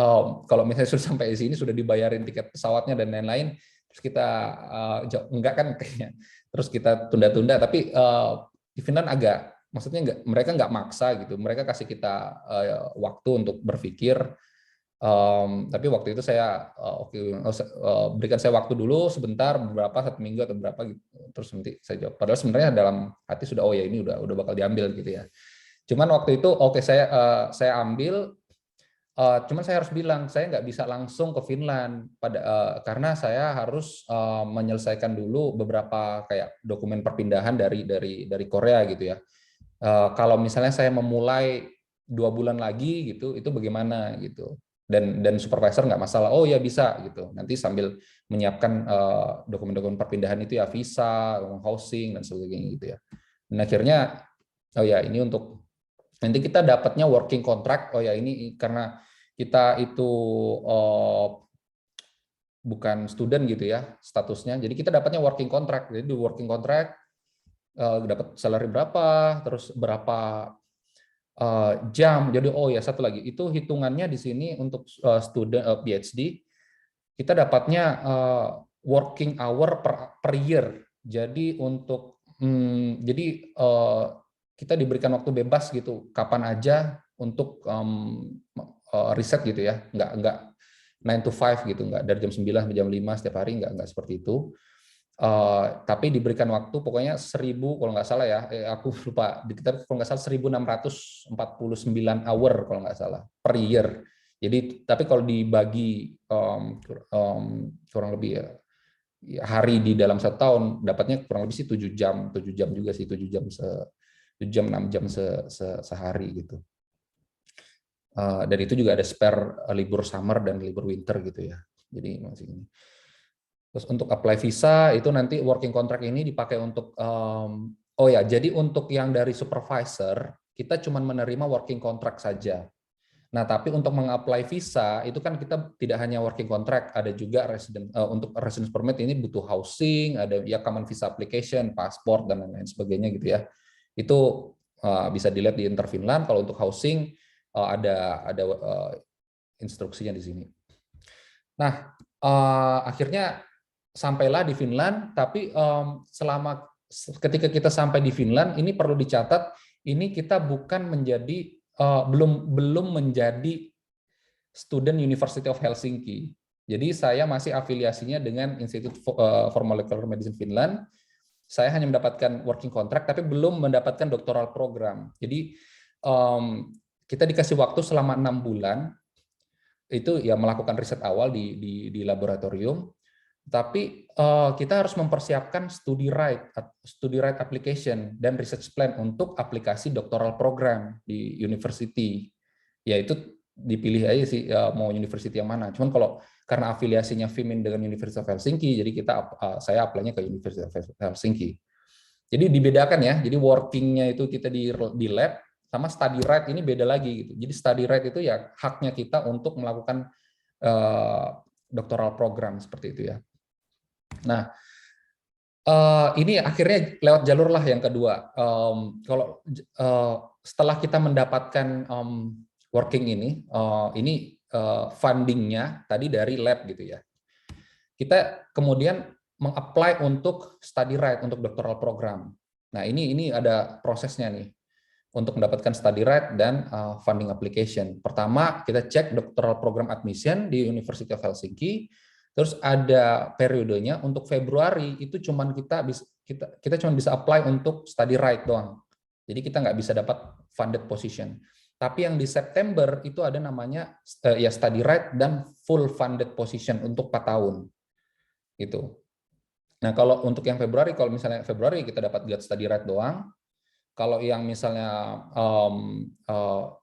kalau misalnya sudah sampai di sini sudah dibayarin tiket pesawatnya dan lain-lain, terus kita enggak kan kayaknya, terus kita tunda-tunda, tapi di Finland maksudnya mereka nggak maksa gitu, mereka kasih kita waktu untuk berpikir. Tapi waktu itu saya berikan saya waktu dulu sebentar, beberapa 1 minggu atau berapa gitu, terus nanti saya jawab. Padahal sebenarnya dalam hati sudah oh ya ini udah bakal diambil gitu ya. Cuman waktu itu saya ambil, cuman saya harus bilang saya nggak bisa langsung ke Finland karena saya harus menyelesaikan dulu beberapa kayak dokumen perpindahan dari Korea gitu ya. Kalau misalnya saya memulai 2 bulan lagi gitu, itu bagaimana gitu. Dan supervisor nggak masalah, oh ya bisa gitu. Nanti sambil menyiapkan dokumen-dokumen perpindahan itu ya visa, housing dan sebagainya gitu ya. Dan akhirnya oh ya ini untuk nanti kita dapatnya working contract. Oh ya ini karena kita itu bukan student gitu ya statusnya. Jadi kita dapatnya working contract. Jadi di working contract dapat salary berapa, terus berapa jam. Jadi oh ya satu lagi itu hitungannya di sini untuk student PhD kita dapatnya working hour per year. Jadi untuk kita diberikan waktu bebas gitu kapan aja untuk riset gitu ya, nggak 9 to 5 gitu, nggak dari jam 9 sampai jam 5 setiap hari, nggak seperti itu. Tapi diberikan waktu pokoknya 1000 kalau nggak salah ya, aku lupa, kalau nggak salah 1649 hour kalau nggak salah per year. Jadi tapi kalau dibagi kurang lebih ya, hari di dalam 1 tahun dapatnya kurang lebih sih 7 jam juga sih, 7 jam 6 jam sehari gitu. Dan itu juga ada spare libur summer dan libur winter gitu ya. Jadi masih ini. Terus untuk apply visa itu nanti working contract ini dipakai untuk oh ya, jadi untuk yang dari supervisor kita cuma menerima working contract saja. Nah, tapi untuk mengapply visa itu kan kita tidak hanya working contract, ada juga untuk residence permit ini butuh housing, ada ya common visa application, paspor dan lain-lain sebagainya gitu ya. Itu bisa dilihat di Interfinland. Kalau untuk housing ada instruksinya di sini. Nah, akhirnya sampailah di Finland, tapi ketika kita sampai di Finland, ini perlu dicatat, ini kita bukan menjadi belum menjadi student University of Helsinki. Jadi saya masih afiliasinya dengan Institute for Molecular Medicine Finland. Saya hanya mendapatkan working contract, tapi belum mendapatkan doctoral program. Jadi kita dikasih waktu selama 6 bulan itu ya melakukan riset awal di laboratorium. Tapi kita harus mempersiapkan study right application dan research plan untuk aplikasi doctoral program di university. Ya itu dipilih aja sih mau university yang mana. Cuman kalau karena afiliasinya FIMIN dengan University of Helsinki, jadi saya apply-nya ke University of Helsinki. Jadi dibedakan ya. Jadi working-nya itu kita di lab, sama study right ini beda lagi gitu. Jadi study right itu ya haknya kita untuk melakukan doctoral program seperti itu ya. Nah, ini akhirnya lewat jalur lah yang kedua. Kalau setelah kita mendapatkan working ini fundingnya tadi dari lab gitu ya. Kita kemudian meng-apply untuk study right untuk doctoral program. Nah, ini ada prosesnya nih untuk mendapatkan study right dan funding application. Pertama, kita cek doctoral program admission di University of Helsinki. Terus ada periodenya untuk Februari itu cuman kita cuma bisa apply untuk study right doang. Jadi kita nggak bisa dapat funded position. Tapi yang di September itu ada namanya ya study right dan full funded position untuk 4 tahun. Gitu. Nah, kalau untuk yang Februari, kalau misalnya Februari kita dapat get study right doang. Kalau yang misalnya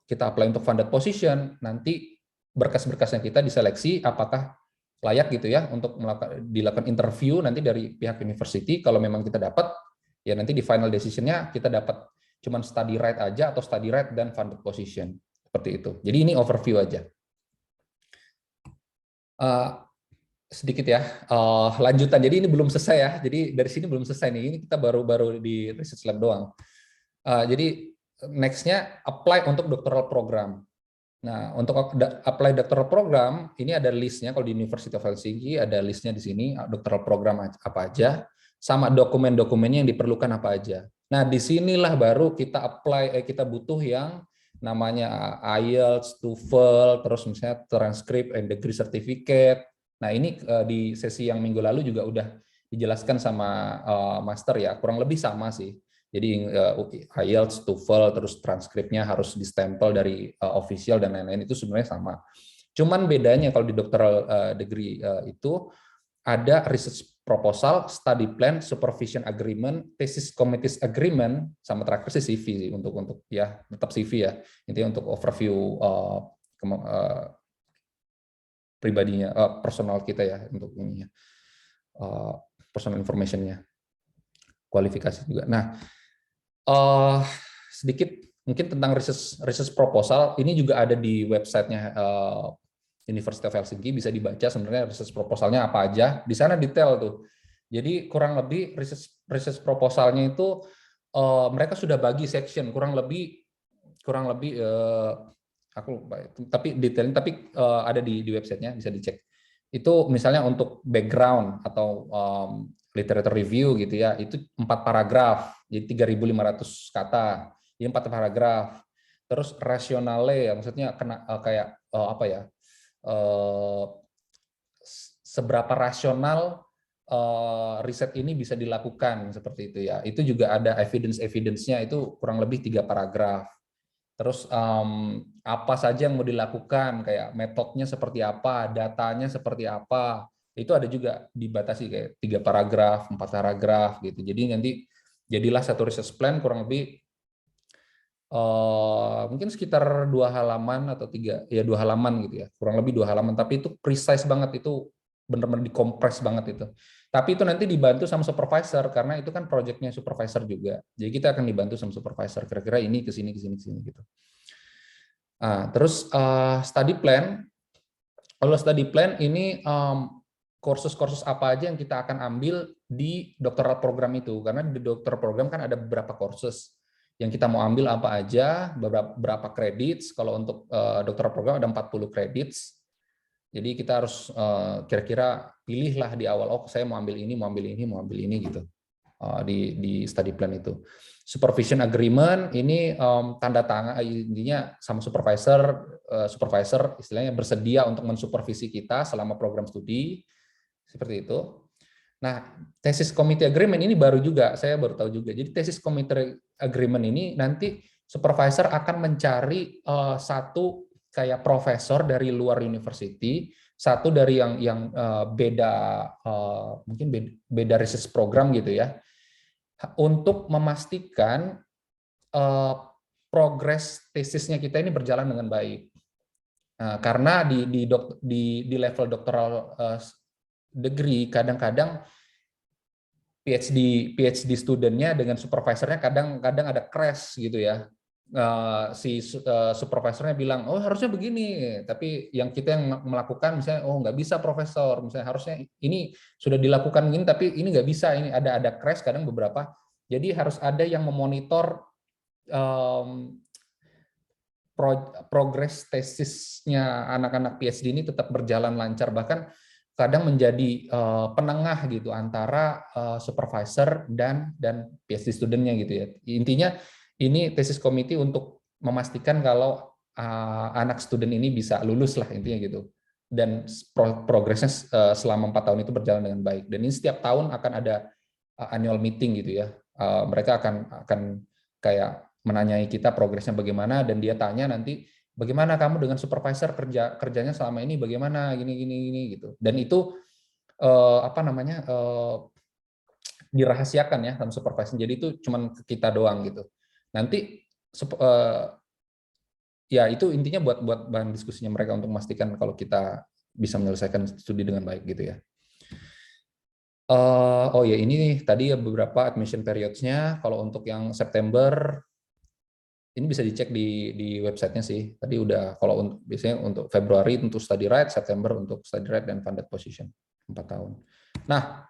kita apply untuk funded position, nanti berkas-berkasnya kita diseleksi apakah layak gitu ya untuk dilakukan interview nanti dari pihak university. Kalau memang kita dapat, ya nanti di final decision-nya kita dapat cuman study right aja atau study right dan funded position seperti itu. Jadi ini overview aja. Sedikit ya lanjutan. Jadi ini belum selesai ya. Jadi dari sini belum selesai nih. Ini kita baru di research lab doang. Jadi next-nya apply untuk doctoral program. Nah, untuk apply doctoral program, ini ada listnya. Kalau di University of Helsinki ada listnya di sini, doctoral program apa aja, sama dokumen-dokumennya yang diperlukan apa aja. Nah, disinilah baru kita apply, kita butuh yang namanya IELTS, TOEFL, terus misalnya transcript and degree certificate. Nah, ini di sesi yang minggu lalu juga udah dijelaskan sama master ya, kurang lebih sama sih. Jadi IELTS, TOEFL, terus transkripnya harus distempel dari official dan lain-lain itu sebenarnya sama. Cuman bedanya kalau di doctoral degree itu ada research proposal, study plan, supervision agreement, thesis committees agreement, sama terakhir sih CV sih untuk ya tetap CV ya. Intinya untuk overview pribadinya, personal kita ya untuk ininya, personal information-nya, kualifikasi juga. Nah, sedikit mungkin tentang research proposal ini juga ada di websitenya University of Helsinki, bisa dibaca sebenarnya research proposalnya apa aja. Di sana detail tuh. Jadi kurang lebih research proposalnya itu mereka sudah bagi section kurang lebih kurang lebih aku lupa, tapi detailnya ada di websitenya, bisa dicek. Itu misalnya untuk background atau literature review gitu ya, itu 4 paragraf, jadi 3.500 kata, jadi 4 paragraf. Terus rationale, maksudnya kayak apa ya, seberapa rasional riset ini bisa dilakukan seperti itu ya. Itu juga ada evidence-nya, itu kurang lebih 3 paragraf. Terus apa saja yang mau dilakukan, kayak metodenya seperti apa, datanya seperti apa, itu ada juga dibatasi kayak 3 paragraf, 4 paragraf gitu. Jadi nanti jadilah satu research plan kurang lebih mungkin sekitar 2 halaman atau 3, ya 2 halaman gitu ya, kurang lebih 2 halaman. Tapi itu precise banget, itu benar-benar dikompres banget itu. Tapi itu nanti dibantu sama supervisor karena itu kan projectnya supervisor juga. Jadi kita akan dibantu sama supervisor. Kira-kira ini ke sini gitu. Nah, terus study plan. Kalau study plan ini kursus-kursus apa aja yang kita akan ambil di doctoral program itu. Karena di doctoral program kan ada beberapa kursus yang kita mau ambil apa aja, berapa credits. Kalau untuk doctoral program ada 40 credits. Jadi kita harus kira-kira pilihlah di awal, oh saya mau ambil ini gitu di study plan itu. Supervision agreement ini tanda tangan, intinya sama supervisor istilahnya bersedia untuk mensupervisi kita selama program studi seperti itu. Nah, thesis committee agreement ini saya baru tahu juga. Jadi thesis committee agreement ini nanti supervisor akan mencari satu kayak profesor dari luar university, satu dari yang beda mungkin beda research program gitu ya, untuk memastikan progres tesisnya kita ini berjalan dengan baik. Nah, karena di level doctoral degree kadang-kadang PhD studentnya dengan supervisornya kadang-kadang ada crash gitu ya. Si supervisornya bilang, oh harusnya begini, tapi yang kita yang melakukan misalnya, oh nggak bisa profesor, misalnya harusnya ini sudah dilakukan begini, tapi ini nggak bisa, ini ada crash kadang beberapa. Jadi harus ada yang memonitor progres tesisnya anak-anak PhD ini tetap berjalan lancar, bahkan kadang menjadi penengah gitu antara supervisor dan PhD studentnya gitu ya. Intinya ini tesis committee untuk memastikan kalau anak student ini bisa lulus lah intinya gitu. Dan progresnya selama 4 tahun itu berjalan dengan baik. Dan ini setiap tahun akan ada annual meeting gitu ya. Mereka akan kayak menanyai kita progresnya bagaimana, dan dia tanya nanti bagaimana kamu dengan supervisor kerjanya selama ini, bagaimana gini gitu. Dan itu dirahasiakan ya sama supervisor. Jadi itu cuma kita doang gitu. Nanti ya itu intinya buat bahan diskusinya mereka untuk memastikan kalau kita bisa menyelesaikan studi dengan baik gitu ya. Oh ya, ini tadi ya beberapa admission periods-nya. Kalau untuk yang September ini bisa dicek di websitenya sih. Tadi udah, kalau biasanya untuk Februari untuk study right, September untuk study right dan funded position 4 tahun. Nah,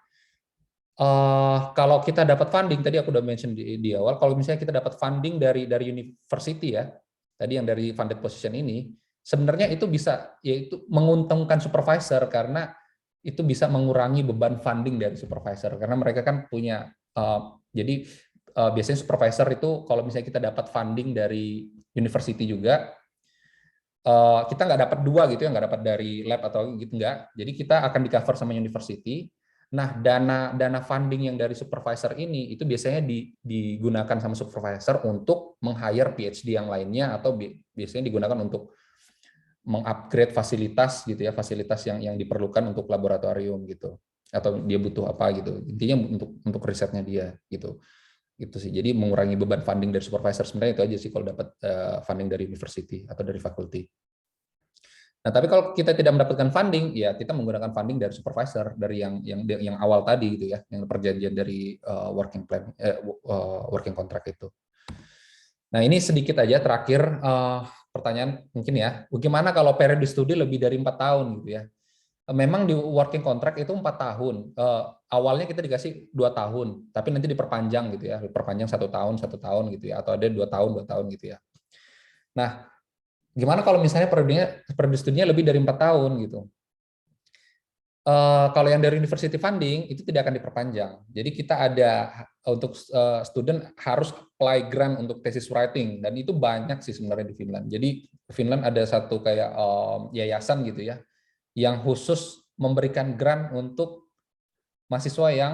kalau kita dapat funding, tadi aku udah mention di awal, kalau misalnya kita dapat funding dari university ya, tadi yang dari funded position ini, sebenarnya itu bisa, yaitu menguntungkan supervisor karena itu bisa mengurangi beban funding dari supervisor karena mereka kan punya, jadi biasanya supervisor itu kalau misalnya kita dapat funding dari university juga, kita nggak dapat 2 gitu ya, nggak dapat dari lab atau gitu, nggak. Jadi kita akan di cover sama university. Nah, dana funding yang dari supervisor ini itu biasanya digunakan sama supervisor untuk meng-hire PhD yang lainnya, atau biasanya digunakan untuk mengupgrade fasilitas gitu ya, fasilitas yang diperlukan untuk laboratorium gitu, atau dia butuh apa gitu. Intinya untuk risetnya dia gitu. Itu sih. Jadi mengurangi beban funding dari supervisor, sebenarnya itu aja sih kalau dapat funding dari university atau dari fakulti. Nah, tapi kalau kita tidak mendapatkan funding, ya kita menggunakan funding dari supervisor, dari yang awal tadi gitu ya, yang perjanjian dari working plan, working contract itu. Nah, ini sedikit aja terakhir pertanyaan mungkin ya. Bagaimana kalau periode studi lebih dari 4 tahun gitu ya? Memang di working contract itu 4 tahun. Awalnya kita dikasih 2 tahun, tapi nanti diperpanjang gitu ya, diperpanjang 1 tahun gitu ya, atau ada 2 tahun gitu ya. Nah, gimana kalau misalnya periode studinya lebih dari 4 tahun gitu? Kalau yang dari university funding itu tidak akan diperpanjang. Jadi kita ada untuk student harus apply grant untuk thesis writing, dan itu banyak sih sebenarnya di Finland. Jadi Finland ada satu kayak yayasan gitu ya, yang khusus memberikan grant untuk mahasiswa yang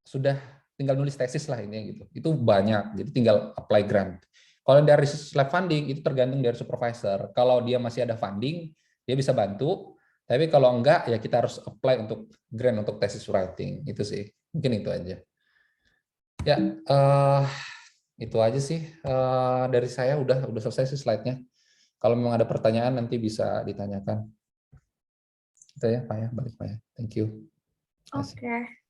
sudah tinggal nulis tesis lah ini gitu. Itu banyak. Jadi tinggal apply grant. Kalau dari lab funding itu tergantung dari supervisor. Kalau dia masih ada funding, dia bisa bantu. Tapi kalau enggak, ya kita harus apply untuk grant untuk thesis writing. Itu sih, mungkin itu aja. Ya, itu aja sih dari saya. Udah selesai sih slide-nya. Kalau memang ada pertanyaan nanti bisa ditanyakan. Itu ya, Pak ya, balik Pak ya. Thank you. Oke,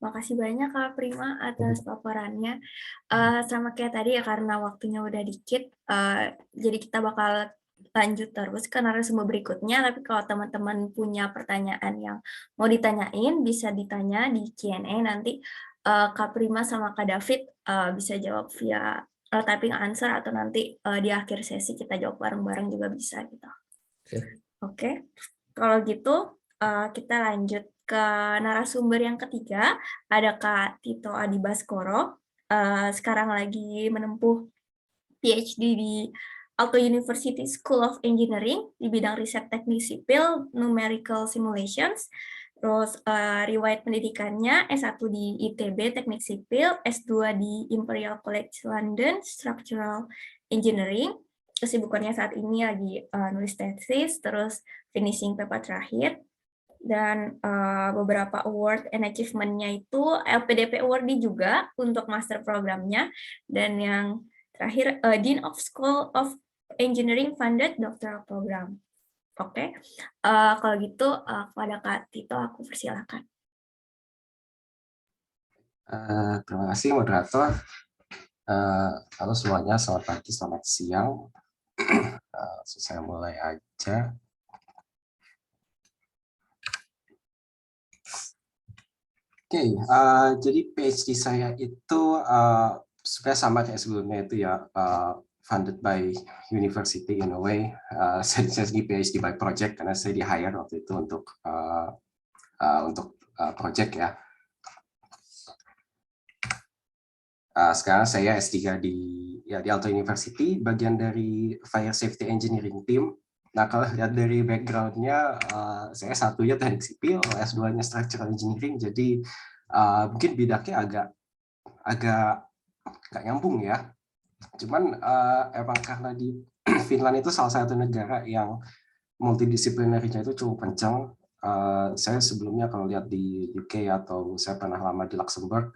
makasih banyak Kak Prima atas paparannya. Sama kayak tadi ya, karena waktunya udah dikit, jadi kita bakal lanjut terus ke narasumber berikutnya, tapi kalau teman-teman punya pertanyaan yang mau ditanyain, bisa ditanya di Q&A nanti, Kak Prima sama Kak David, bisa jawab via typing answer, atau nanti di akhir sesi kita jawab bareng-bareng juga bisa gitu. Oke, kalau gitu kita lanjut ke narasumber yang ketiga, ada Kak Tito Adi Baskoro, sekarang lagi menempuh PhD di Aalto University School of Engineering di bidang riset teknik sipil, numerical simulations, terus riwayat pendidikannya S1 di ITB Teknik Sipil, S2 di Imperial College London Structural Engineering. Kesibukannya saat ini lagi nulis tesis, terus finishing paper terakhir, dan beberapa award and achievement-nya itu LPDP Award juga untuk master programnya, dan yang terakhir Dean of School of Engineering funded doctoral program. Oke, kalau gitu kepada Kak Tito aku persilakan. Terima kasih moderator. Halo semuanya, selamat pagi, selamat siang. Saya mulai aja. Oke, jadi PhD saya itu supaya sama kayak sebelumnya itu ya, funded by university in a way. Saya di PhD by project karena saya di hire waktu itu untuk project ya. Sekarang saya S3 di Aalto University, bagian dari Fire Safety Engineering Team. Nah, kalau lihat dari background-nya, saya satunya teknik sipil, S2-nya Structural Engineering, jadi mungkin bidangnya agak nggak nyambung ya. Cuman emang karena di Finland itu salah satu negara yang multidisiplinarinya itu cukup kencang. Saya sebelumnya kalau lihat di UK atau saya pernah lama di Luxembourg,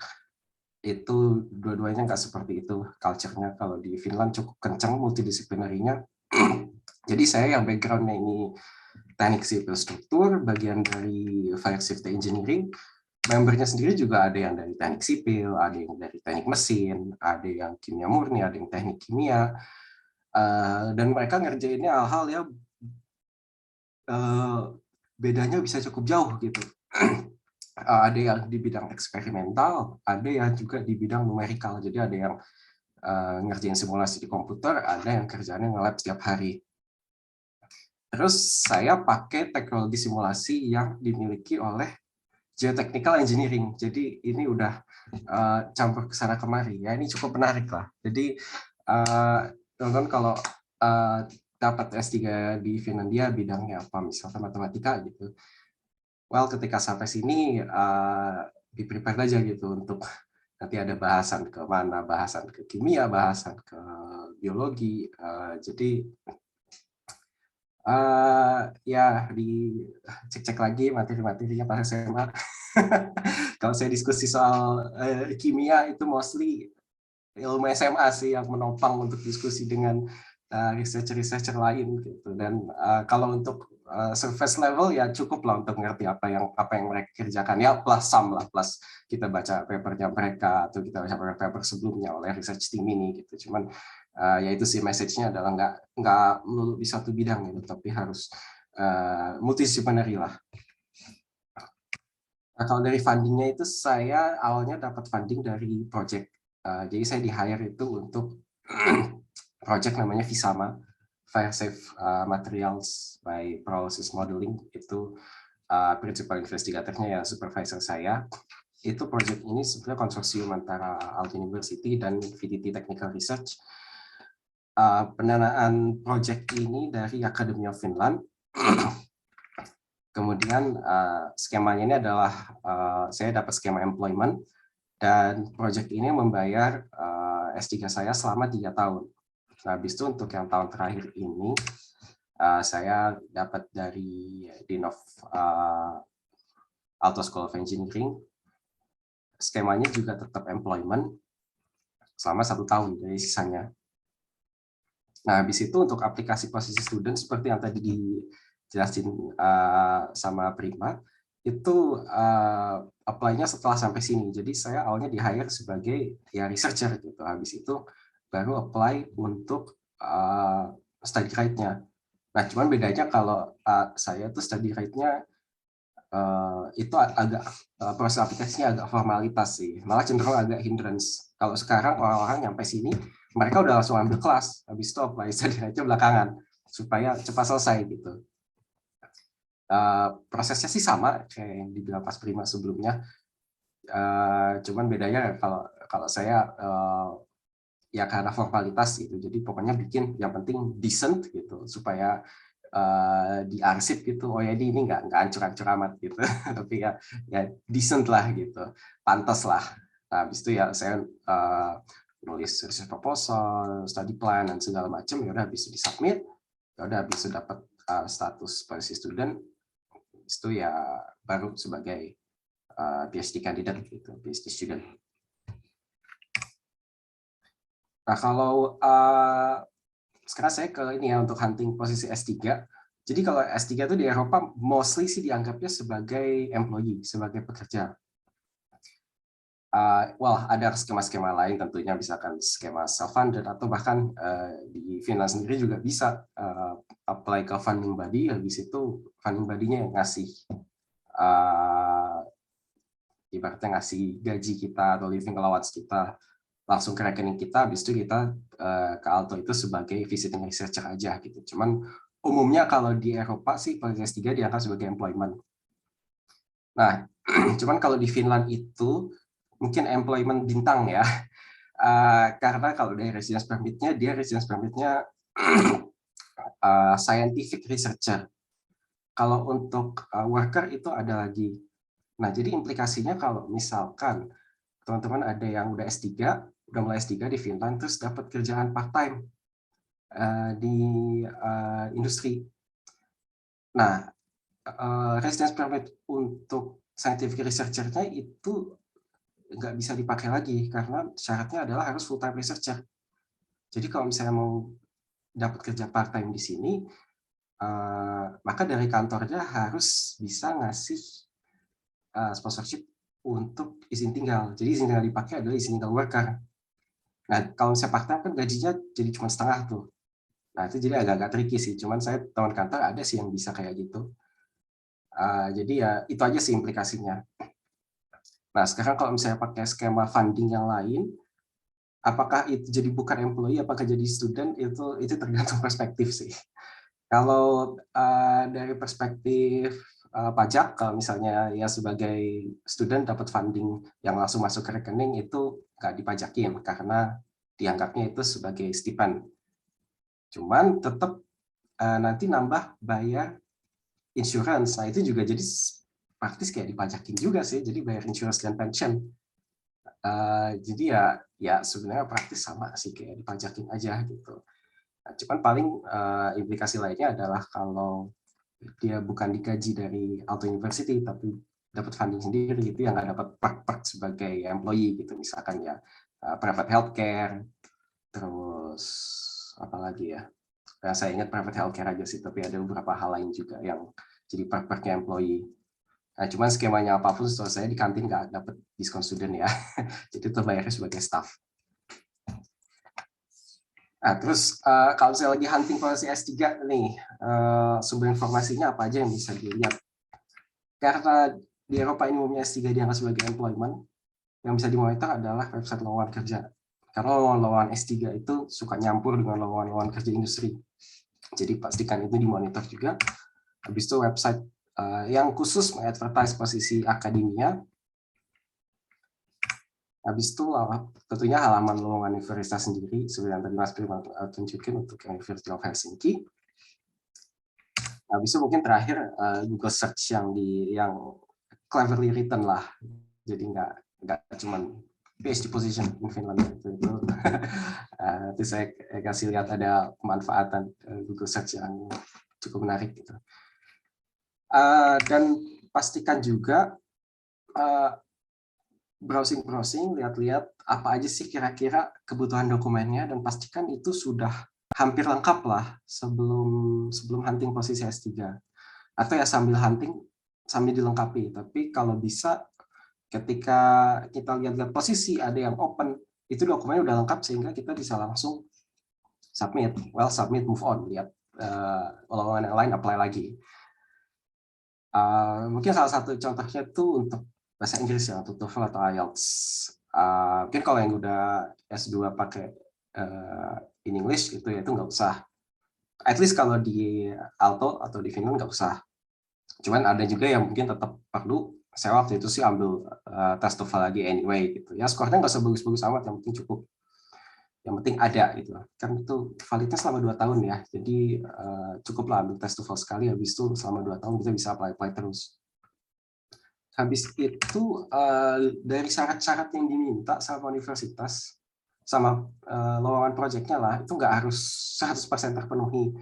itu dua-duanya nggak seperti itu culture-nya. Kalau di Finland cukup kencang multidisiplinarinya. Jadi saya yang background-nya ini teknik sipil struktur, bagian dari fire safety engineering, membernya sendiri juga ada yang dari teknik sipil, ada yang dari teknik mesin, ada yang kimia murni, ada yang teknik kimia, dan mereka ngerjainnya hal-hal ya bedanya bisa cukup jauh gitu. Ada yang di bidang eksperimental, ada yang juga di bidang numerikal. Jadi ada yang ngerjain simulasi di komputer, ada yang kerjaannya nge-lab setiap hari. Terus saya pakai teknologi simulasi yang dimiliki oleh geotechnical engineering. Jadi ini udah campur ke sana kemari. Ya, ini cukup menarik lah. Jadi teman-teman kalau dapat S3 di Finlandia bidangnya apa, misalnya matematika gitu. Well, ketika sampai sini di-prepare aja gitu untuk nanti ada bahasan ke mana, bahasan ke kimia, bahasan ke biologi. Jadi ya dicek-cek lagi materi-materinya pas SMA. Kalau saya diskusi soal kimia itu mostly ilmu SMA sih yang menopang untuk diskusi dengan researcher lain gitu. Dan kalau untuk surface level ya cukup lah untuk ngerti apa yang mereka kerjakan ya, plus some lah, plus kita baca papernya mereka atau kita baca paper sebelumnya oleh research team ini gitu. Cuman ya itu sih message-nya adalah nggak melulu di satu bidang gitu, tapi harus multidisciplinary lah. Nah, kalau dari fundingnya itu saya awalnya dapat funding dari project. Jadi saya di hire itu untuk project namanya Visama, Fire Safe Materials by Process Modeling. Itu principal investigatornya ya supervisor saya. Itu project ini sebenarnya konsorsium antara Aalto University dan VTT Technical Research. Pendanaan project ini dari Academy of Finland. Kemudian skemanya ini adalah saya dapat skema employment dan project ini membayar S3 saya selama 3 tahun. Nah, habis itu untuk yang tahun terakhir ini saya dapat dari Dean of Aalto School of Engineering. Skemanya juga tetap employment selama 1 tahun dari sisanya. Nah, habis itu untuk aplikasi posisi student seperti yang tadi dijelasin sama Prima, itu apply-nya setelah sampai sini. Jadi saya awalnya di-hire sebagai ya researcher gitu. Habis itu baru apply untuk study rate-nya. Nah, cuman bedanya kalau saya tuh study rate-nya itu agak proses aplikasinya agak formalitas sih, malah cenderung agak hindrance. Kalau sekarang orang-orang nyampe sini, mereka udah langsung ambil kelas, habis itu apply study rate-nya belakangan supaya cepat selesai gitu. Prosesnya sih sama kayak yang dibilang Pas Prima sebelumnya, cuman bedanya kalau saya ya karena formalitas gitu, jadi pokoknya bikin yang penting decent gitu supaya diarsip gitu. Oh ya ini nggak hancur-hancur amat gitu tapi ya decent lah gitu, pantas lah. Nah, habis itu ya saya nulis research proposal, study plan dan segala macam. Ya udah habis itu disubmit, ya udah habis itu dapat status posisi student. Habis itu ya baru sebagai PhD candidate gitu, PhD student. Nah, kalau sekarang saya ke ini ya untuk hunting posisi S3. Jadi kalau S3 itu di Eropa mostly sih dianggapnya sebagai employee, sebagai pekerja. Ada skema-skema lain tentunya, misalkan skema self-funded atau bahkan di Finland sendiri juga bisa apply ke funding body, habis itu funding body-nya yang ngasih ibaratnya ngasih gaji kita atau living allowance kita langsung ke rekening kita, habis itu kita ke Aalto itu sebagai visiting researcher aja gitu. Cuman umumnya kalau di Eropa sih posisi S3 diangkat sebagai employment. Nah, cuman kalau di Finland itu mungkin employment bintang ya, karena kalau dari residence permit-nya, dia residence permit-nya scientific researcher. Kalau untuk worker itu ada lagi. Nah, jadi implikasinya kalau misalkan teman-teman ada yang udah S3, udah mulai S3 di Finland, terus dapat kerjaan part-time di industri. Nah, residence permit untuk scientific researcher-nya itu nggak bisa dipakai lagi, karena syaratnya adalah harus full-time researcher. Jadi kalau misalnya mau dapat kerja part-time di sini, maka dari kantornya harus bisa ngasih sponsorship untuk izin tinggal. Jadi izin tinggal dipakai adalah izin tinggal worker. Nah, kalau misalnya part-time kan gajinya jadi cuma setengah tuh. Nah, itu jadi agak-agak tricky sih. Cuman saya teman kantor ada sih yang bisa kayak gitu. Jadi ya itu aja sih implikasinya. Nah, sekarang kalau misalnya pakai skema funding yang lain, apakah itu jadi bukan employee, apakah jadi student, itu tergantung perspektif sih. Kalau dari perspektif pajak, kalau misalnya ya sebagai student dapat funding yang langsung masuk ke rekening, itu nggak dipajakin karena dianggapnya itu sebagai stipend. Cuman tetap nanti nambah bayar insurance. Nah, itu juga jadi praktis kayak dipajakin juga sih, jadi bayar insurance dan pension. Jadi ya sebenarnya praktis sama sih, kayak dipajakin aja gitu. Nah, cuman paling implikasi lainnya adalah kalau dia bukan digaji dari Aalto University tapi dapat funding sendiri, itu yang nggak dapat perk-perk sebagai employee gitu, misalkan ya private healthcare, terus apa lagi ya, saya ingat private healthcare aja sih, tapi ada beberapa hal lain juga yang jadi perk-perknya employee. Nah, cuman skemanya apapun setelah saya di kantin nggak dapat diskon student ya, jadi itu bayarnya sebagai staff. Nah, terus kalau saya lagi hunting posisi S3 nih, sumber informasinya apa aja yang bisa dilihat? Karena di Eropa ini umumnya S3 dianggap sebagai employment, yang bisa dimonitor adalah website lowongan kerja. Karena lowongan S3 itu suka nyampur dengan lowongan kerja industri. Jadi pastikan itu dimonitor juga. Habis itu website yang khusus mengadvertise posisi akademia. Habis itu tentunya halaman lowongan universitas sendiri, seperti yang tadi Mas Prima tunjukin untuk University of Helsinki. Habis itu mungkin terakhir Google Search yang cleverly written lah. Jadi nggak cuman PhD position in Finland itu. Terus saya kasih lihat ada pemanfaatan Google Search yang cukup menarik gitu. Dan pastikan juga browsing, lihat-lihat apa aja sih kira-kira kebutuhan dokumennya, dan pastikan itu sudah hampir lengkap lah sebelum hunting posisi S3. Atau ya sambil hunting, sambil dilengkapi. Tapi kalau bisa, ketika kita lihat posisi ada yang open, itu dokumennya udah lengkap sehingga kita bisa langsung submit, move on, lihat lowongan yang lain, apply lagi. Mungkin salah satu contohnya tuh untuk bahasa Inggris ya, untuk TOEFL atau IELTS. Mungkin kalau yang udah S2 pakai in English gitu ya, itu nggak usah. At least kalau di Aalto atau di Finland nggak usah. Cuman ada juga yang mungkin tetap perlu. Saya waktu itu sih ambil tes TOEFL lagi anyway gitu. Ya skornya nggak usah bagus-bagus amat, yang penting cukup. Yang penting ada gitu. Kan itu validnya selama 2 tahun ya. Jadi cukup lah ambil tes TOEFL sekali, habis itu selama 2 tahun kita bisa apply terus. Habis itu dari syarat-syarat yang diminta sama universitas, sama lowongan proyeknya lah, itu nggak harus 100% terpenuhi.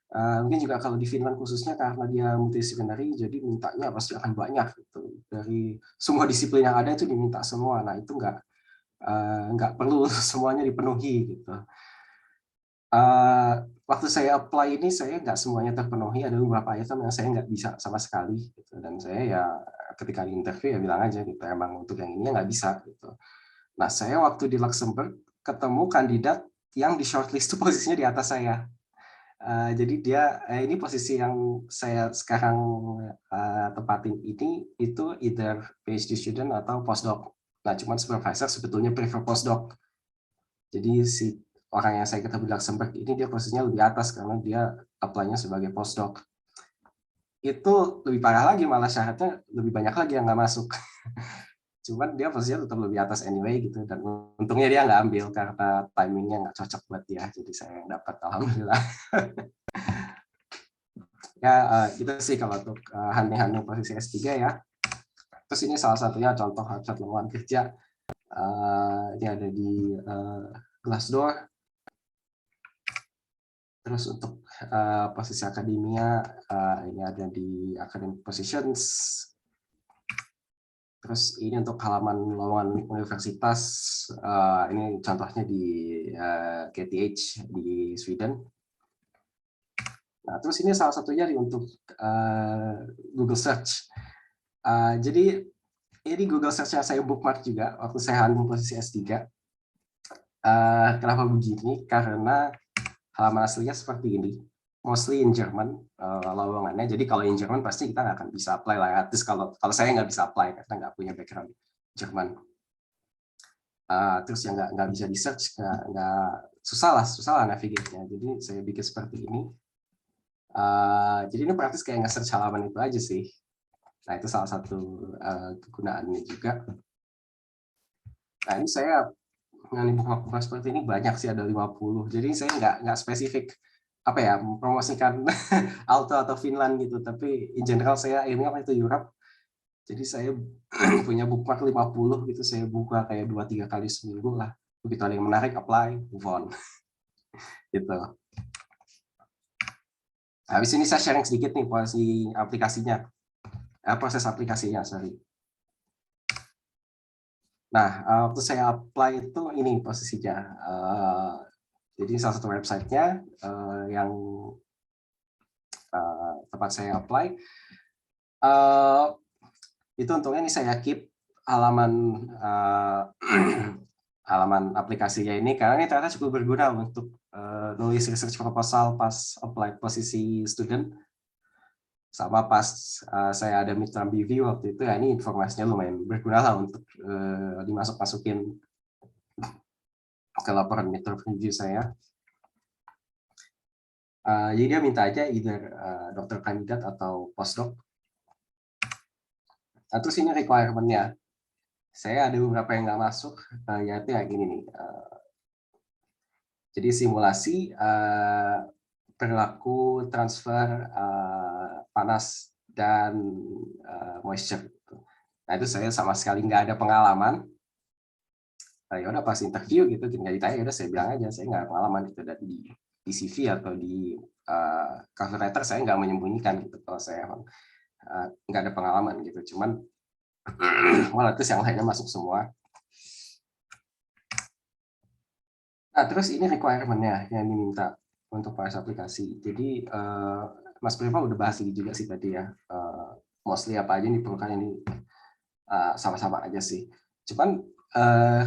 Mungkin juga kalau di Finland khususnya karena dia multidisiplinary, jadi mintanya pasti akan banyak gitu. Dari semua disiplin yang ada itu diminta semua. Nah itu nggak perlu semuanya dipenuhi gitu. Waktu saya apply ini saya nggak semuanya terpenuhi, ada beberapa item yang saya nggak bisa sama sekali gitu. Dan saya ya ketika di interview ya bilang aja gitu, emang untuk yang ini nggak bisa gitu. Nah saya waktu di Luxembourg ketemu kandidat yang di shortlist itu posisinya di atas saya. Jadi dia ini posisi yang saya sekarang tempatin ini itu either PhD student atau postdoc. Nah cuman supervisor sebetulnya prefer postdoc. Jadi si orang yang saya ketemu di Luxembourg ini dia posisinya lebih atas karena dia apply-nya sebagai postdoc. Itu lebih parah lagi, malah syaratnya lebih banyak lagi yang nggak masuk. Cuman dia posisinya tetap lebih atas anyway gitu, dan untungnya dia nggak ambil karena timingnya nggak cocok buat dia, jadi saya yang dapat, alhamdulillah. Ya itu sih kalau untuk hunting posisi S3 ya. Terus ini salah satunya contoh website lowongan kerja. Ini ada di Glassdoor. Terus untuk posisi akademia, ini ada di Academic Positions. Terus ini untuk halaman lowongan universitas, ini contohnya di KTH di Sweden. Nah, terus ini salah satunya untuk Google Search. Jadi ini Google Search yang saya bookmark juga waktu saya hunting posisi S3. Kenapa begini? Karena halaman aslinya seperti ini, mostly in German lowongannya. Jadi kalau in German pasti kita nggak akan bisa apply lah. Terus kalau saya nggak bisa apply karena nggak punya background Jerman. Terus yang nggak bisa di search, nggak susah lah navigate-nya. Jadi saya bikin seperti ini. Jadi ini praktis kayak nge-search halaman itu aja sih. Nah itu salah satu kegunaannya juga. Nah ini saya dengan buku seperti ini banyak sih, ada 50. Jadi saya nggak spesifik apa ya mempromosikan Aalto atau Finland gitu, tapi in general saya ini apa itu Europe. Jadi saya punya bookmark 50 gitu, saya buka kayak 2-3 kali seminggu lah. Begitu ada yang menarik, apply, move on. Gitu. Habis ini saya sharing sedikit nih proses aplikasinya, sorry. Nah, waktu saya apply itu ini posisinya. Jadi salah satu websitenya yang tempat saya apply, itu untungnya ini saya keep halaman halaman aplikasinya ini, karena ini ternyata cukup berguna untuk nulis research proposal pas apply posisi student. Sama pas saya ada midterm review waktu itu, ya ini informasinya lumayan berguna lah untuk dimasuk-masukin ke laporan midterm review saya. Jadi dia minta aja either dokter kandidat atau postdoc. Nah, terus ini requirement-nya. Saya ada beberapa yang nggak masuk, yaitu yang ini nih. Jadi simulasi perilaku transfer panas dan moisture. Nah itu saya sama sekali nggak ada pengalaman. Ya udah pas interview gitu, nggak ditanya, udah saya bilang aja saya nggak ada pengalaman gitu. Dan di CV atau di cover letter saya nggak menyembunyikan gitu kalau saya nggak ada pengalaman gitu. Cuman malah terus yang lainnya masuk semua. Nah, terus ini requirement-nya yang diminta untuk proses aplikasi. Jadi, Mas Priva udah bahas ini juga sih tadi ya. Mostly apa aja yang diperlukan ini sama-sama aja sih. Cuman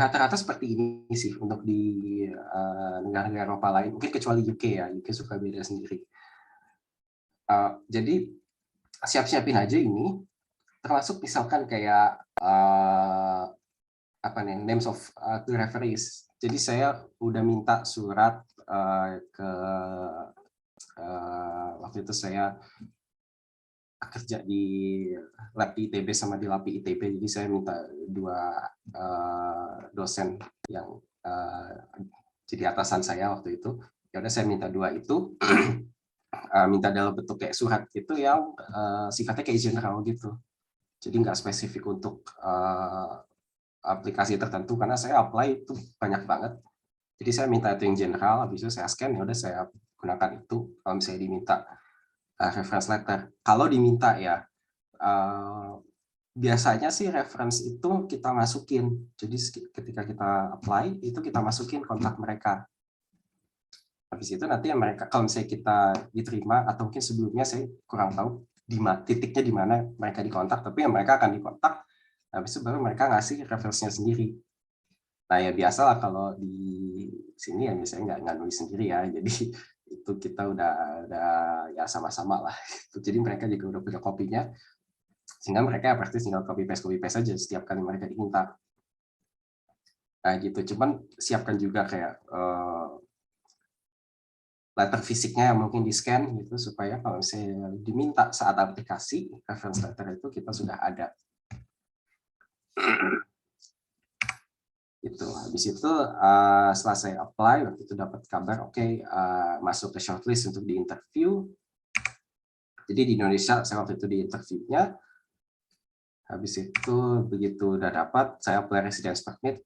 rata-rata seperti ini sih untuk di negara-negara Eropa lain. Mungkin kecuali UK ya, UK suka beda sendiri. Jadi, siap-siapin aja ini. Termasuk misalkan kayak apa nih, names of the referees. Jadi saya udah minta surat ke waktu itu saya kerja di lab di ITB sama di lab ITB, jadi saya minta 2 dosen yang jadi atasan saya waktu itu. Ya udah saya minta 2 itu, minta dalam bentuk kayak surat gitu yang sifatnya kayak general gitu. Jadi nggak spesifik untuk aplikasi tertentu, karena saya apply itu banyak banget. Jadi saya minta itu yang general, habis itu saya scan, ya udah saya gunakan itu kalau misalnya diminta reference letter. Kalau diminta ya, biasanya sih reference itu kita masukin. Jadi ketika kita apply, itu kita masukin kontak mereka. Habis itu nanti mereka, kalau misalnya kita diterima, atau mungkin sebelumnya saya kurang tahu titiknya di mana mereka dikontak, tapi mereka akan dikontak, habis itu baru mereka ngasih reference-nya sendiri. Nah ya biasalah kalau di sini ya misalnya nggak nulis sendiri ya, jadi itu kita udah ya sama-sama lah. Jadi mereka juga udah punya kopinya, sehingga mereka praktis tinggal copy paste aja setiap kali mereka diminta. Nah gitu, cuman siapkan juga kayak letter fisiknya yang mungkin di scan gitu, supaya kalau misalnya diminta saat aplikasi reference letter itu kita sudah ada. Itu habis itu setelah saya apply waktu itu dapat kabar oke, masuk ke shortlist untuk di interview. Jadi di Indonesia saya waktu itu di interviewnya, habis itu begitu udah dapat saya apply residence permit.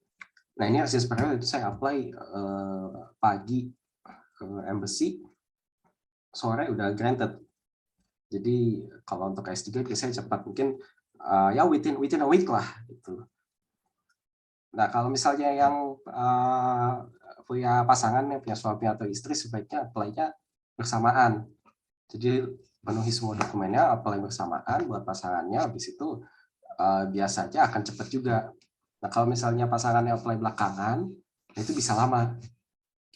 Nah ini residence permit itu saya apply pagi ke embassy, sore udah granted. Jadi kalau untuk S3 biasanya cepat, mungkin ya within a week lah gitu. Nah, kalau misalnya yang punya pasangan, yang punya suami atau istri, sebaiknya apply-nya bersamaan. Jadi penuhi semua dokumennya, apply bersamaan buat pasangannya, habis itu biasanya akan cepat juga. Nah, kalau misalnya pasangannya apply belakangan, itu bisa lama.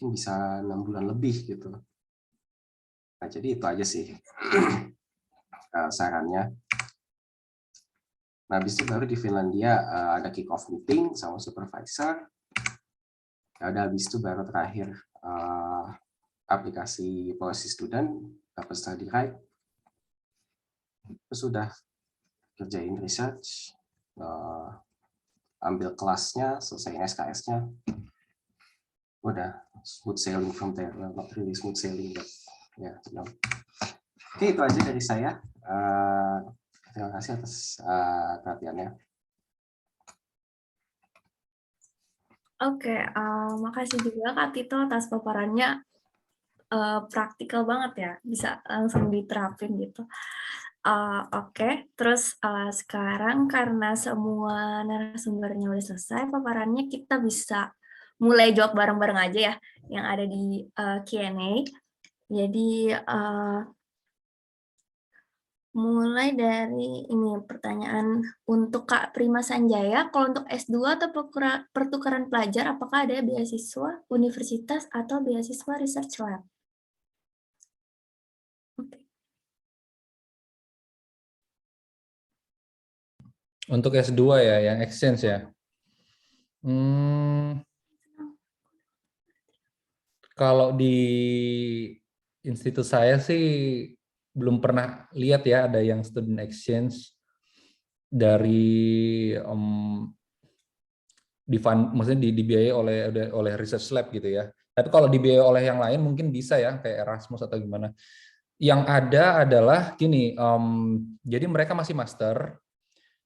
Mungkin bisa 6 bulan lebih gitu. Nah, jadi itu aja sih sarannya. Nah, habis itu baru di Finlandia ada kick-off meeting sama supervisor. Ada habis itu baru terakhir aplikasi policy student, dapat study right. Terus sudah kerjain research, ambil kelasnya, selesaiin SKS-nya. Udah smooth sailing from there. Not really smooth sailing, but yeah, you know. Oke, itu aja dari saya. Terima kasih atas perhatiannya. Oke, makasih juga Kak Tito atas paparannya, praktikal banget ya, bisa langsung diterapin gitu. Oke, terus sekarang karena semua narasumbernya udah selesai paparannya, kita bisa mulai jawab bareng-bareng aja ya, yang ada di Q&A. Jadi mulai dari ini pertanyaan untuk Kak Prima Sanjaya, kalau untuk S2 atau pertukaran pelajar, apakah ada beasiswa universitas atau beasiswa research lab? Oke. Untuk S2 ya, yang exchange ya. Kalau di institut saya sih belum pernah lihat ya ada yang student exchange dari maksudnya dibiayai oleh research lab gitu ya. Tapi kalau dibiayai oleh yang lain mungkin bisa ya, kayak Erasmus atau gimana. Yang ada adalah gini, jadi mereka masih master,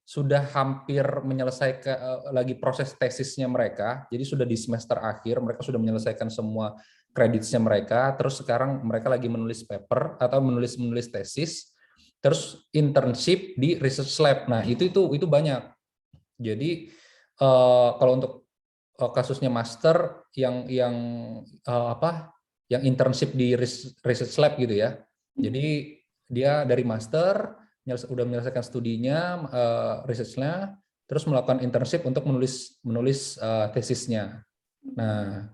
sudah hampir menyelesaikan lagi proses tesisnya mereka, jadi sudah di semester akhir, mereka sudah menyelesaikan semua kreditnya mereka, terus sekarang mereka lagi menulis paper atau menulis tesis, terus internship di research lab. Nah itu banyak. Jadi kalau untuk kasusnya master yang yang internship di research lab gitu ya. Jadi dia dari master udah menyelesaikan studinya, research-nya, terus melakukan internship untuk menulis tesisnya. Nah,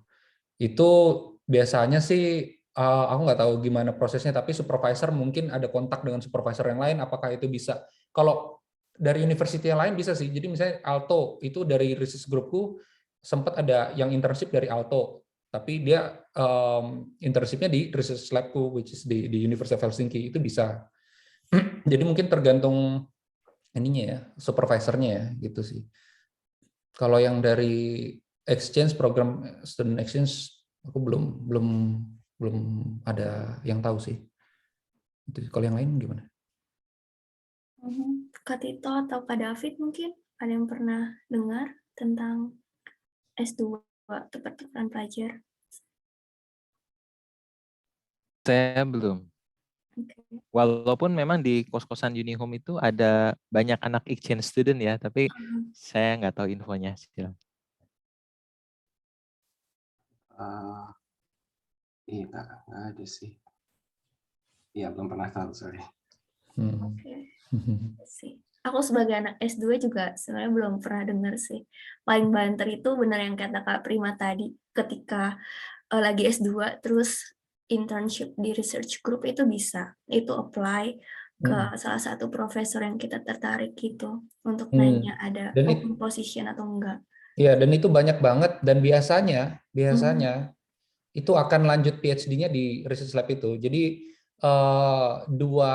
itu biasanya sih aku nggak tahu gimana prosesnya, tapi supervisor mungkin ada kontak dengan supervisor yang lain, apakah itu bisa. Kalau dari university yang lain bisa sih. Jadi misalnya Alto itu dari research groupku sempat ada yang internship dari Alto, tapi dia internshipnya di research labku, which is di University of Helsinki, itu bisa. Jadi mungkin tergantung ininya ya, supervisornya ya, gitu sih. Kalau yang dari exchange program student exchange, aku belum ada yang tahu sih. Itu kalau yang lain gimana? Kak Tito atau Kak David mungkin ada yang pernah dengar tentang S2 atau pertukaran pelajar? Saya belum. Okay. Walaupun memang di kos-kosan Unihome itu ada banyak anak exchange student ya, tapi saya nggak tahu infonya. Iya, nggak ada sih. Iya, belum pernah tahu, sorry. Oke. Sih. Aku sebagai anak S2 juga sebenarnya belum pernah dengar sih. Paling banter itu benar yang kata Kak Prima tadi, ketika lagi S2 terus internship di research group itu bisa. Itu apply ke salah satu profesor yang kita tertarik gitu untuk nanya ada open position atau enggak. Iya, dan itu banyak banget dan biasanya itu akan lanjut PhD-nya di research lab itu. Jadi dua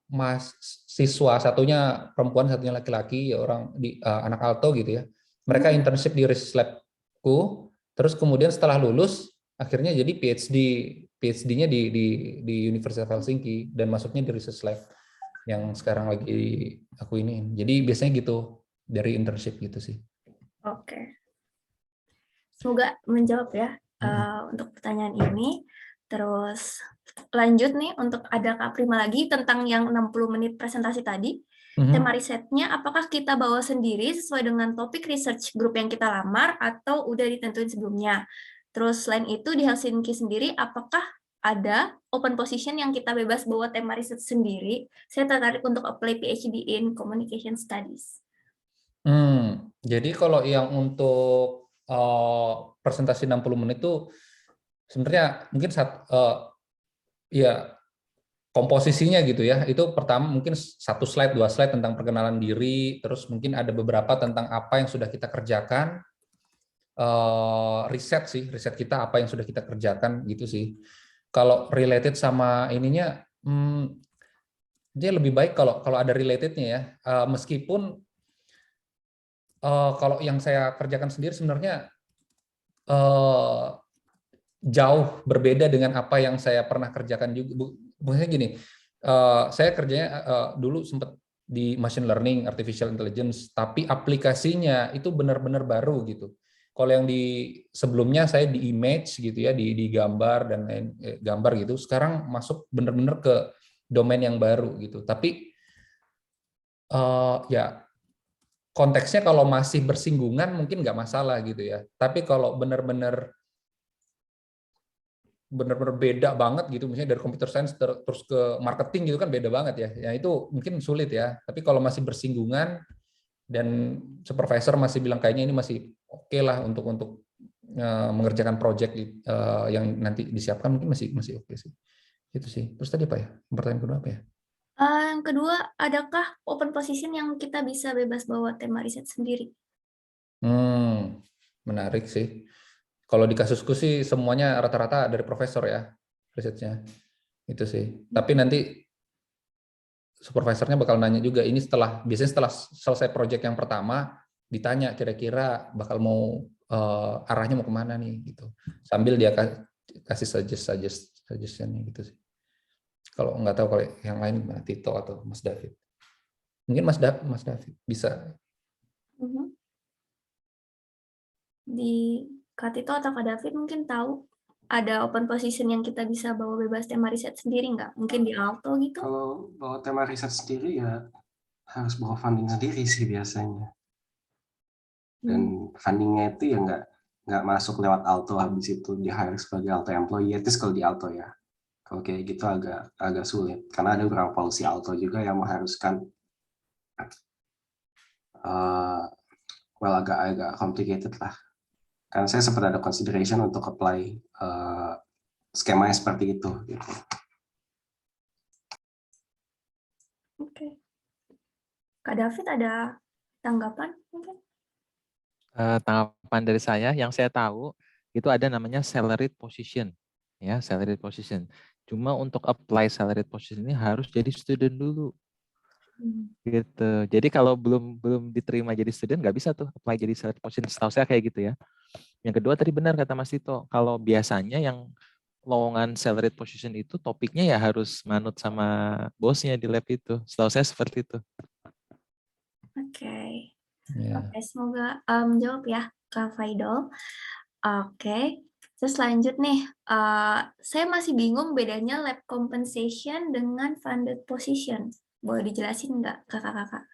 mahasiswa, satunya perempuan, satunya laki-laki, ya orang di anak Alto gitu ya. Mereka internship di research labku, terus kemudian setelah lulus akhirnya jadi PhD-nya di University of Helsinki dan masuknya di research lab yang sekarang lagi aku ini. Jadi biasanya gitu dari internship gitu sih. Oke. Semoga menjawab ya untuk pertanyaan ini. Terus lanjut nih untuk ada Kak Prima lagi tentang yang 60 menit presentasi tadi. Tema risetnya apakah kita bawa sendiri sesuai dengan topik research group yang kita lamar atau udah ditentuin sebelumnya. Terus selain itu di Helsinki sendiri apakah ada open position yang kita bebas bawa tema riset sendiri? Saya tertarik untuk apply PhD in Communication Studies. Jadi kalau yang untuk presentasi 60 menit itu sebenarnya mungkin ya komposisinya gitu ya. Itu pertama mungkin 1 slide, 2 slide tentang perkenalan diri, terus mungkin ada beberapa tentang apa yang sudah kita kerjakan, riset kita apa yang sudah kita kerjakan gitu sih. Kalau related sama ininya, dia lebih baik kalau ada relatednya ya. Meskipun kalau yang saya kerjakan sendiri sebenarnya jauh berbeda dengan apa yang saya pernah kerjakan juga. Maksudnya gini, saya kerjanya dulu sempat di machine learning, artificial intelligence, tapi aplikasinya itu benar-benar baru gitu. Kalau yang di sebelumnya saya di image gitu ya, di gambar dan gambar gitu. Sekarang masuk benar-benar ke domain yang baru gitu. Tapi ya konteksnya kalau masih bersinggungan mungkin nggak masalah gitu ya. Tapi kalau benar-benar beda banget gitu, misalnya dari computer science terus ke marketing gitu kan beda banget ya. Ya itu mungkin sulit ya. Tapi kalau masih bersinggungan dan supervisor masih bilang kayaknya ini masih oke lah untuk mengerjakan project yang nanti disiapkan, mungkin masih oke sih. Itu sih. Terus tadi apa ya? Pertanyaan kedua apa ya? Yang kedua, adakah open position yang kita bisa bebas bawa tema riset sendiri? Menarik sih. Kalau di kasusku sih semuanya rata-rata dari profesor ya risetnya itu sih. Tapi nanti supervisornya bakal nanya juga ini biasanya setelah selesai project yang pertama ditanya kira-kira bakal mau arahnya mau kemana nih gitu. Sambil dia kasih suggestion gitu sih. Kalau nggak tahu kalau yang lain gimana, Tito atau Mas David. Mungkin Mas David bisa. Di Kak Tito atau Kak David mungkin tahu ada open position yang kita bisa bawa bebas tema riset sendiri nggak? Mungkin di Alto gitu? Kalau bawa tema riset sendiri ya harus bawa funding sendiri sih biasanya. Dan fundingnya itu ya nggak masuk lewat Alto, habis itu di hire sebagai Alto employee, itu kalau di Alto ya. Kalau kayak gitu agak sulit karena ada beberapa policy Alto juga yang mengharuskan agak complicated lah. Karena saya sempat ada consideration untuk apply skemanya seperti itu. Gitu. Oke. Kak David ada tanggapan mungkin? Tanggapan dari saya, yang saya tahu itu ada namanya salaried position, ya salaried position. Cuma untuk apply salaried position ini harus jadi student dulu, gitu. Jadi kalau belum diterima jadi student nggak bisa tuh apply jadi salaried position. Setahu saya kayak gitu ya. Yang kedua tadi benar kata Mas Tito, kalau biasanya yang lowongan salaried position itu topiknya ya harus manut sama bosnya di lab itu. Setahu saya seperti itu. Oke. Yeah. Oke, semoga menjawab ya Kak Faidol. Oke, terus lanjut nih. Saya masih bingung bedanya lab compensation dengan funded position. Boleh dijelasin nggak kakak-kakak?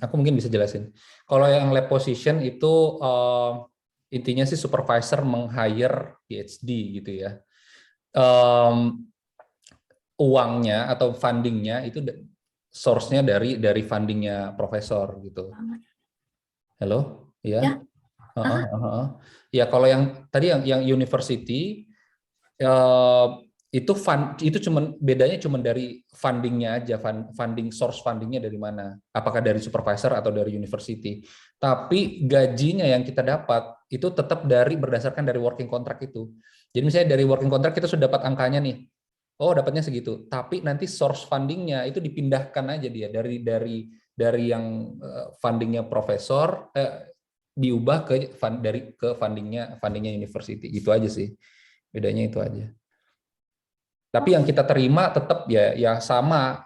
Aku mungkin bisa jelasin. Kalau yang lab position itu intinya sih supervisor meng-hire PhD gitu ya. Uangnya atau fundingnya itu source-nya dari fundingnya profesor gitu. Halo, ya. Ya. Ya kalau yang tadi yang university itu bedanya cuma dari fundingnya aja, funding source fundingnya dari mana, apakah dari supervisor atau dari university. Tapi gajinya yang kita dapat itu tetap berdasarkan dari working contract itu. Jadi misalnya dari working contract kita sudah dapat angkanya nih, oh dapatnya segitu. Tapi nanti source fundingnya itu dipindahkan aja dia dari yang fundingnya profesor diubah ke fundingnya university. Itu aja sih, bedanya itu aja. Tapi yang kita terima tetap ya sama,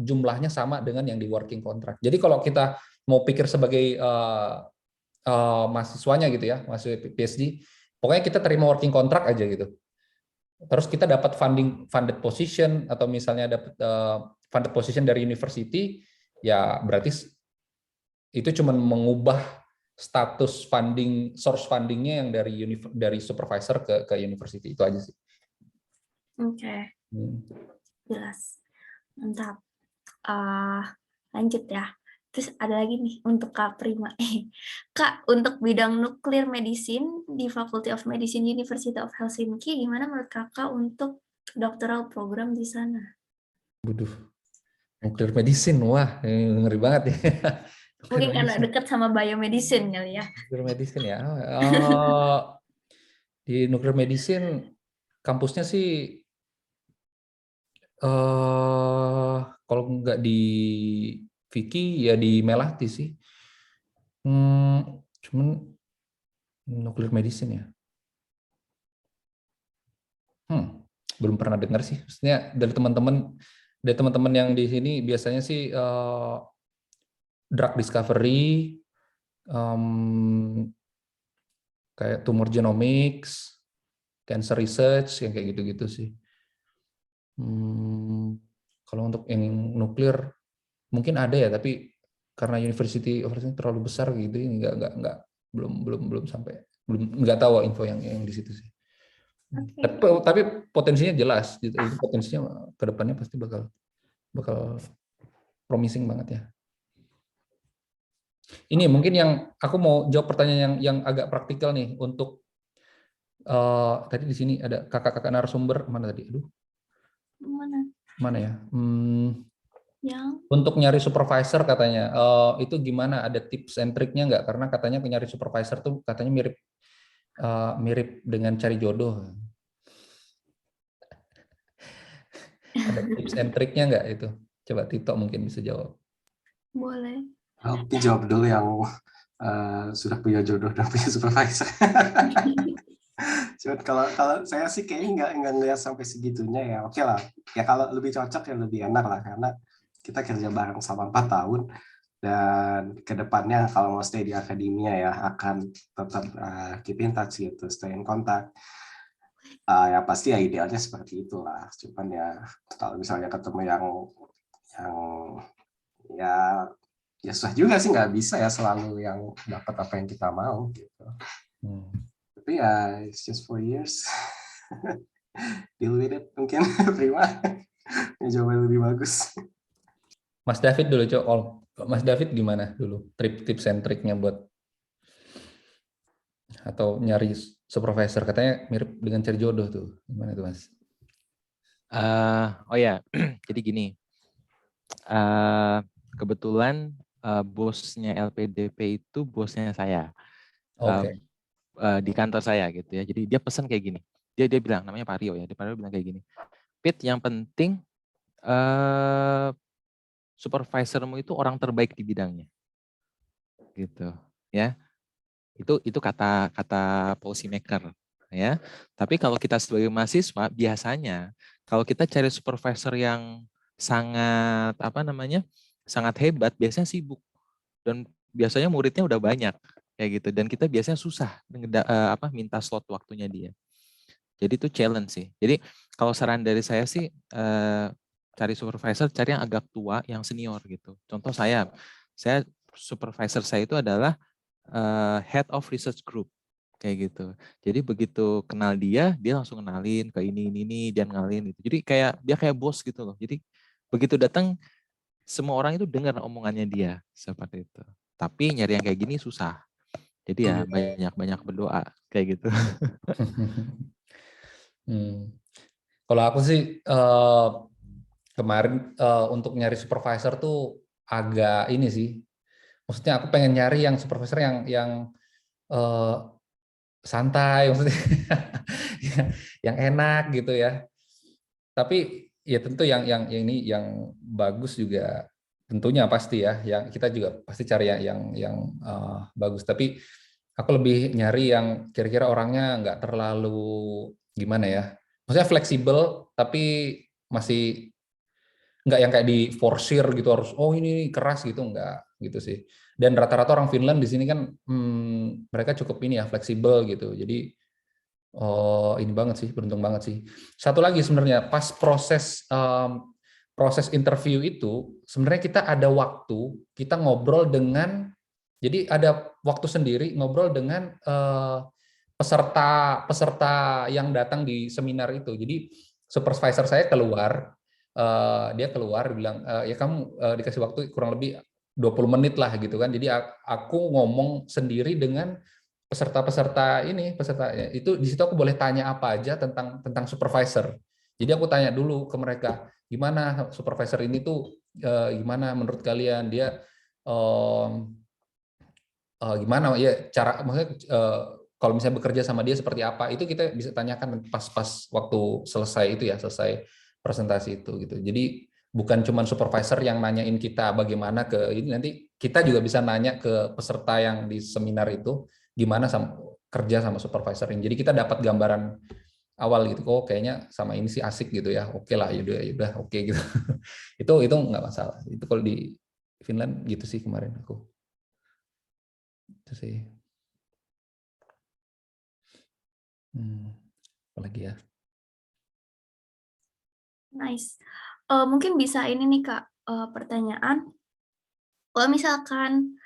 jumlahnya sama dengan yang di working contract. Jadi kalau kita mau pikir sebagai mahasiswanya gitu ya, mahasiswa PhD, pokoknya kita terima working contract aja gitu. Terus kita dapat funded position atau misalnya dapat funded position dari university, ya berarti itu cuma mengubah status source fundingnya yang dari supervisor ke university, itu aja sih. Oke. Jelas. Mantap. Lanjut ya. Terus ada lagi nih untuk Kak Prima. Kak, untuk bidang nuklir medicine di Faculty of Medicine University of Helsinki, gimana menurut Kakak untuk doctoral program di sana? Waduh, nuklir medicine, wah ngeri banget ya. Mungkin karena dekat sama biomedicine kali ya. Nuklir medicine ya. Di nuklir medicine kampusnya sih kalau nggak di Vicky ya di Melati sih. Cuman nuklir medicine ya. Belum pernah dengar sih. Maksudnya dari teman-teman yang di sini biasanya sih drug discovery, kayak tumor genomics, cancer research, yang kayak gitu-gitu sih. Kalau untuk yang nuklir mungkin ada ya, tapi karena University of Helsinki terlalu besar gitu, belum sampai, nggak tahu info yang di situ sih. Okay. Tapi potensinya jelas, gitu. Potensinya ke depannya pasti bakal promising banget ya. Ini mungkin yang aku mau jawab pertanyaan yang agak praktikal nih untuk tadi di sini ada kakak-kakak narasumber mana tadi? Aduh. Mana ya? Untuk nyari supervisor katanya, itu gimana? Ada tips and triknya nggak? Karena katanya nyari supervisor tuh katanya mirip dengan cari jodoh. Ada tips and triknya nggak itu? Coba Tito mungkin bisa jawab. Boleh. Oke, jawab dulu yang sudah punya jodoh dan punya supervisor. Cuman kalau saya sih kayaknya nggak ngeliat sampai segitunya ya. Oke lah, ya kalau lebih cocok ya lebih enak lah karena kita kerja bareng selama 4 tahun dan kedepannya kalau mau stay di akademia ya akan tetap keep in touch gitu, stay in contact. Ya pasti ya idealnya seperti itulah. Cuman ya kalau misalnya ketemu yang ya ya susah juga sih, nggak bisa ya selalu yang dapat apa yang kita mau gitu. Tapi ya it's just 4 years. Deal with it mungkin. Prima. Yang jauh lebih bagus. Mas David dulu, Cok. Mas David gimana dulu? Tips and triknya buat atau nyari supervisor, katanya mirip dengan cari jodoh tuh. Gimana tuh, Mas? Oh ya, jadi gini. Kebetulan bosnya LPDP itu bosnya saya. Oke. Di kantor saya gitu ya. Jadi dia pesan kayak gini. Dia bilang, namanya Pak Rio ya. Pak Rio bilang kayak gini. Pit, yang penting supervisormu itu orang terbaik di bidangnya. Gitu ya. Itu kata policy maker ya. Tapi kalau kita sebagai mahasiswa biasanya kalau kita cari supervisor yang sangat sangat hebat, biasanya sibuk dan biasanya muridnya udah banyak kayak gitu, dan kita biasanya susah minta slot waktunya dia. Jadi itu challenge sih. Jadi kalau saran dari saya sih cari supervisor, cari yang agak tua, yang senior gitu. Contoh saya supervisor saya itu adalah head of research group kayak gitu. Jadi begitu kenal dia langsung kenalin ke ini dia ngalin itu. Jadi dia kayak bos gitu loh. Jadi begitu datang semua orang itu dengar omongannya dia seperti itu. Tapi nyari yang kayak gini susah. Jadi ya banyak berdoa kayak gitu. Kalau aku sih kemarin untuk nyari supervisor tuh agak ini sih. Maksudnya aku pengen nyari yang supervisor yang santai, maksudnya yang enak gitu ya. Tapi ya tentu yang ini yang bagus juga tentunya pasti ya. Yang kita juga pasti cari yang bagus. Tapi aku lebih nyari yang kira-kira orangnya nggak terlalu gimana ya. Maksudnya fleksibel tapi masih nggak yang kayak di forsir gitu harus ini keras gitu, nggak gitu sih. Dan rata-rata orang Finland di sini kan mereka cukup ini ya fleksibel gitu. Jadi ini banget sih, beruntung banget sih. Satu lagi sebenarnya pas proses interview itu sebenarnya kita ada waktu kita ngobrol dengan, jadi ada waktu sendiri ngobrol dengan peserta yang datang di seminar itu. Jadi supervisor saya keluar, dia keluar bilang ya kamu dikasih waktu kurang lebih 20 menit lah gitu kan. Jadi aku ngomong sendiri dengan peserta itu, di situ aku boleh tanya apa aja tentang supervisor. Jadi aku tanya dulu ke mereka, gimana supervisor ini tuh gimana menurut kalian, dia gimana ya cara, maksudnya kalau misalnya bekerja sama dia seperti apa, itu kita bisa tanyakan pas waktu selesai itu ya, selesai presentasi itu gitu. Jadi bukan cuma supervisor yang nanyain kita bagaimana ke ini, nanti kita juga bisa nanya ke peserta yang di seminar itu gimana kerja sama supervisor ini. Jadi kita dapat gambaran awal gitu, kayaknya sama ini sih asik gitu ya, oke lah, yaudah oke gitu. itu nggak masalah. Itu kalau di Finland gitu sih kemarin aku. Itu sih. Apalagi ya. Nice. Mungkin bisa ini nih Kak, pertanyaan. Kalau misalkan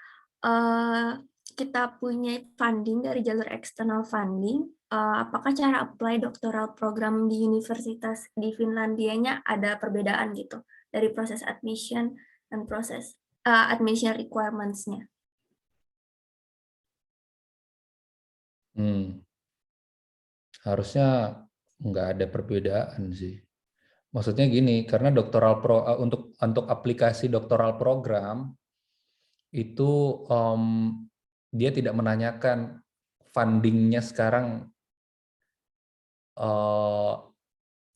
kita punya funding dari jalur external funding, apakah cara apply doctoral program di universitas di Finlandianya ada perbedaan gitu dari proses admission dan proses admission requirements-nya? Harusnya nggak ada perbedaan sih. Maksudnya gini, karena untuk aplikasi doktoral program itu dia tidak menanyakan fundingnya sekarang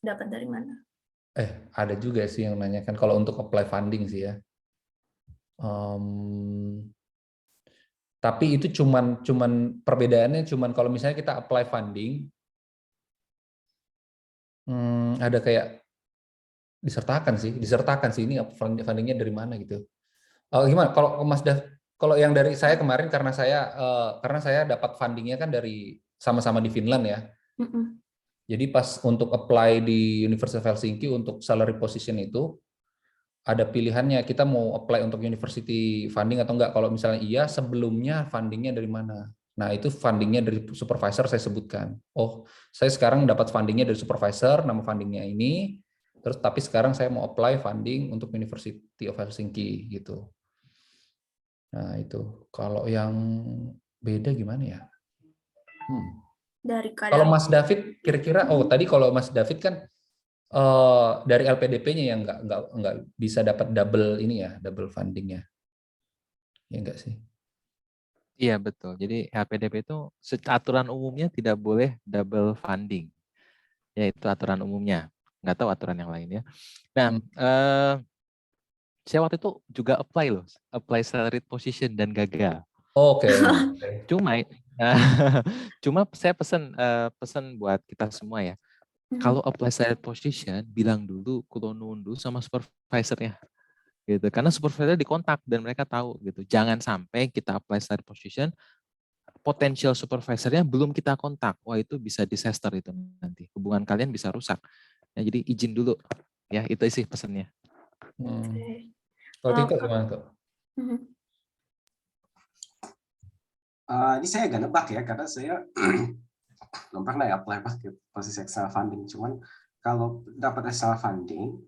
Dapat dari mana? ada juga sih yang nanyakan kalau untuk apply funding sih ya. Tapi itu cuman perbedaannya kalau misalnya kita apply funding, ada kayak disertakan sih ini fundingnya dari mana gitu. Gimana kalau Mas Dav, kalau yang dari saya kemarin karena saya dapat fundingnya kan dari sama-sama di Finland ya. Jadi pas untuk apply di University of Helsinki untuk salary position itu ada pilihannya, kita mau apply untuk university funding atau enggak. Kalau misalnya iya, sebelumnya fundingnya dari mana? Nah itu fundingnya dari supervisor saya sebutkan. Oh, saya sekarang dapat fundingnya dari supervisor, nama fundingnya ini. Terus tapi sekarang saya mau apply funding untuk University of Helsinki gitu. Nah itu. Kalau yang beda gimana ya? Dari Kalau Mas David kira-kira, tadi kalau Mas David kan dari LPDP-nya yang nggak bisa dapat double funding-nya, ya enggak sih? Iya betul. Jadi LPDP itu aturan umumnya tidak boleh double funding, ya itu aturan umumnya. Nggak tahu aturan yang lain ya. Nah, saya waktu itu juga apply salaried position dan gagal. Oke. Cuma saya pesan buat kita semua ya. Kalau apply salaried position, bilang dulu kulo nundu sama supervisornya. Gitu. Karena supervisor dikontak dan mereka tahu gitu. Jangan sampai kita apply salaried position, potensial supervisornya belum kita kontak. Wah, itu bisa disaster itu nanti. Hubungan kalian bisa rusak. Ya, jadi izin dulu. Ya, itu sih pesannya. Kalau Tito gimana tuh? Ini saya agak nebak ya, karena saya belum pernah ya apply pakai posisi external funding. Cuman kalau dapat external funding,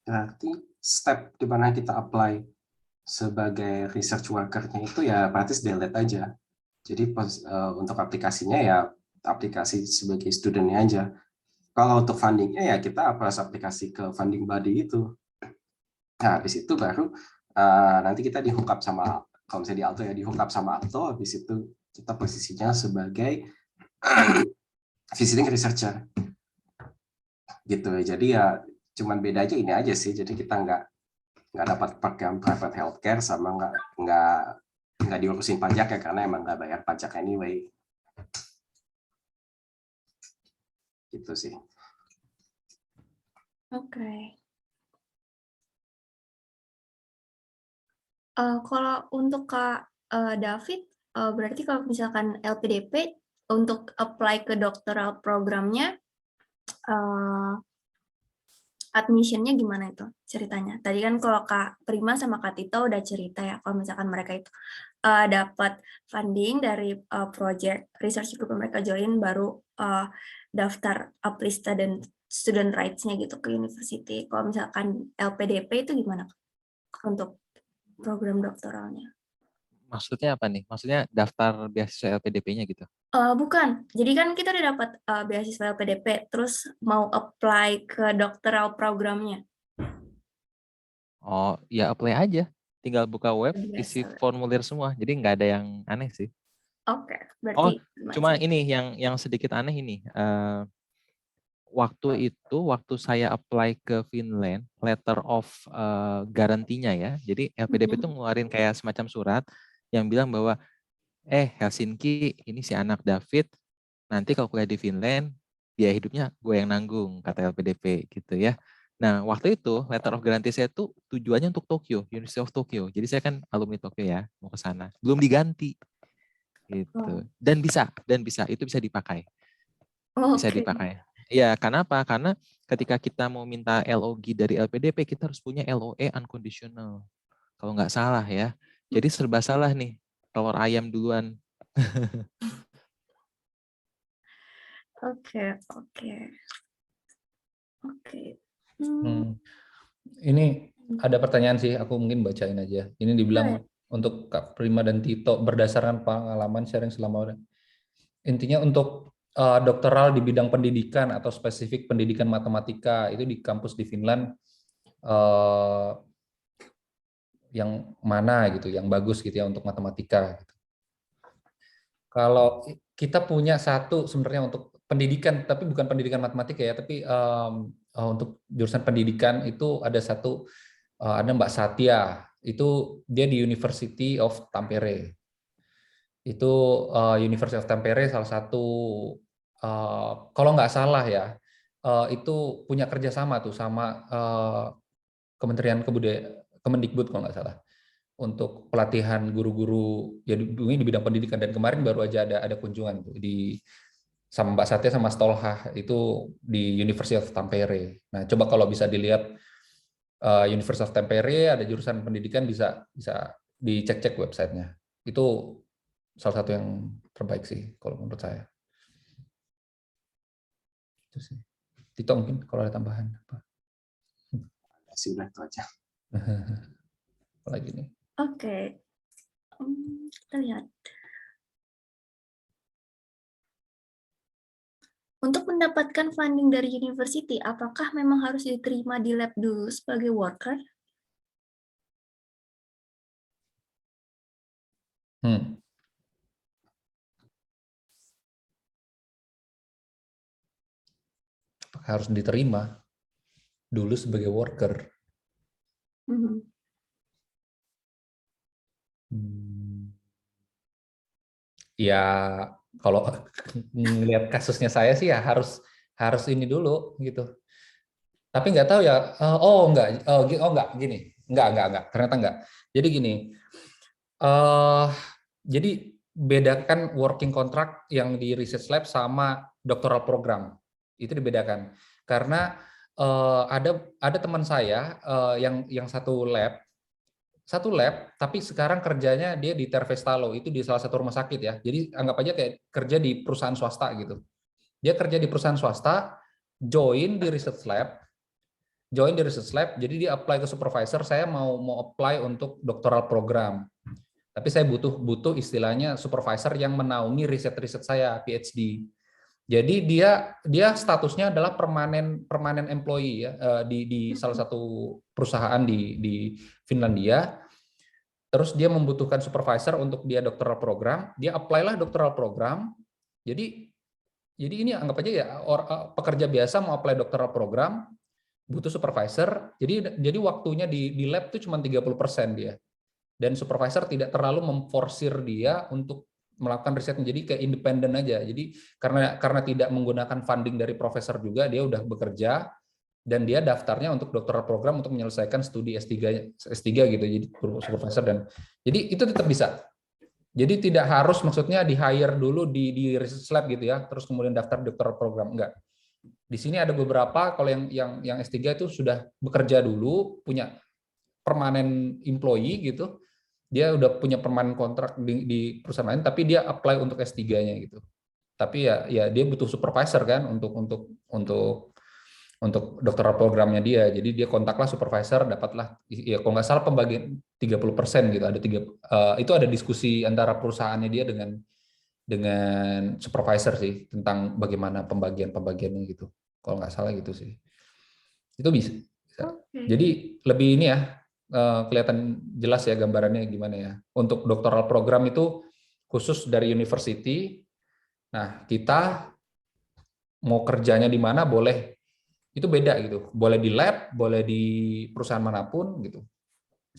berarti step di mana kita apply sebagai research worker-nya itu ya praktis delete aja. Jadi untuk aplikasinya ya aplikasi sebagai student-nya aja. Kalau untuk funding-nya ya kita aplikasi ke funding body itu. Nah, habis itu baru nanti kita di-hookup sama, kalau misalnya di Alto ya di-hookup sama Alto, habis itu kita posisinya sebagai visiting researcher. Gitu. Jadi ya cuman beda aja ini aja sih. Jadi kita nggak dapat pakai private healthcare sama nggak diurusin pajak ya, karena emang nggak bayar pajak anyway. Gitu sih. Oke. Kalau untuk Kak David, berarti kalau misalkan LPDP untuk apply ke doctoral programnya, admission-nya gimana itu ceritanya? Tadi kan kalau Kak Prima sama Kak Tito udah cerita ya, kalau misalkan mereka itu dapat funding dari project research group mereka join, baru daftar uplista dan student rights-nya gitu ke university. Kalau misalkan LPDP itu gimana untuk program doktoralnya? Maksudnya apa nih? Maksudnya daftar beasiswa LPDP-nya gitu? Bukan. Jadi kan kita udah dapat beasiswa LPDP, terus mau apply ke doctoral programnya. Oh, ya apply aja. Tinggal buka web, isi formulir semua. Jadi nggak ada yang aneh sih. Oke, berarti cuma ini yang sedikit aneh ini. Waktu saya apply ke Finland, letter of garantinya ya. Jadi LPDP itu ngeluarin kayak semacam surat yang bilang bahwa Helsinki ini si anak David, nanti kalau kuliah di Finland, biaya hidupnya gue yang nanggung, kata LPDP gitu ya. Nah, waktu itu letter of guarantee saya tuh tujuannya untuk Tokyo, University of Tokyo. Jadi saya kan alumni Tokyo ya, mau ke sana. Belum diganti. Gitu. Dan bisa, itu bisa dipakai. Bisa dipakai. Ya, kenapa? Karena ketika kita mau minta LOG dari LPDP, kita harus punya LOE unconditional. Kalau nggak salah ya. Jadi serba salah nih. Telur ayam duluan. Oke. Ini ada pertanyaan sih, aku mungkin bacain aja. Ini dibilang untuk Kak Prima dan Tito berdasarkan pengalaman sharing selama intinya untuk doktoral di bidang pendidikan atau spesifik pendidikan matematika itu di kampus di Finland yang mana gitu, yang bagus gitu ya untuk matematika. Gitu. Kalau kita punya satu sebenarnya untuk pendidikan, tapi bukan pendidikan matematika ya, tapi untuk jurusan pendidikan itu ada satu, ada Mbak Satya, itu dia di University of Tampere. Itu University of Tampere salah satu, kalau nggak salah ya, itu punya kerjasama tuh sama Kementerian Kemendikbud kalau nggak salah, untuk pelatihan guru-guru ya ini di bidang pendidikan. Dan kemarin baru aja ada kunjungan tuh di sama Mbak Satya sama Stolha itu di University of Tampere. Nah, coba kalau bisa dilihat University of Tampere ada jurusan pendidikan, bisa dicek-cek websitenya. Itu salah satu yang terbaik sih kalau menurut saya. Itu sih. Tito mungkin kalau ada tambahan apa? Sudah itu aja. Apalagi nih? Oke. Kita lihat. Untuk mendapatkan funding dari university, apakah memang harus diterima di lab dulu sebagai worker? Harus diterima dulu sebagai worker. Ya kalau ngelihat kasusnya saya sih ya harus ini dulu gitu. Tapi nggak tahu ya. Enggak gini. Enggak. Ternyata enggak. Jadi gini. Jadi bedakan working contract yang di research lab sama doctoral program. Itu dibedakan. Karena ada teman saya yang satu lab tapi sekarang kerjanya dia di Tervestalo, itu di salah satu rumah sakit ya. Jadi anggap aja kayak kerja di perusahaan swasta gitu. Dia kerja di perusahaan swasta, join di research lab, jadi dia apply ke supervisor, saya mau apply untuk doctoral program. Tapi saya butuh istilahnya supervisor yang menaungi riset saya, PhD. Jadi dia statusnya adalah permanen employee ya, di salah satu perusahaan di Finlandia. Terus dia membutuhkan supervisor untuk dia doctoral program, dia apply lah doctoral program. Jadi ini anggap aja ya pekerja biasa mau apply doctoral program, butuh supervisor. Jadi waktunya di lab itu cuma 30% dia. Dan supervisor tidak terlalu memforsir dia untuk melakukan risetnya, jadi kayak independen aja. Jadi karena tidak menggunakan funding dari profesor juga, dia udah bekerja dan dia daftarnya untuk doktoral program untuk menyelesaikan studi S3 gitu, jadi supervisor. Dan jadi itu tetap bisa. Jadi tidak harus maksudnya di hire dulu di research lab gitu ya, terus kemudian daftar doktoral program, enggak. Di sini ada beberapa, kalau yang S3 itu sudah bekerja dulu, punya permanen employee gitu, dia udah punya permanen kontrak di perusahaan lain, tapi dia apply untuk S3-nya gitu. Tapi ya dia butuh supervisor kan untuk doktoral programnya dia. Jadi dia kontaklah supervisor, dapatlah ya kalau nggak salah pembagian 30% gitu. Itu ada diskusi antara perusahaannya dia dengan supervisor sih tentang bagaimana pembagiannya gitu. Kalau nggak salah gitu sih. Itu bisa. Jadi lebih ini ya, kelihatan jelas ya gambarannya gimana ya. Untuk doktoral program itu khusus dari university. Nah, kita mau kerjanya di mana boleh, itu beda gitu. Boleh di lab, boleh di perusahaan manapun gitu.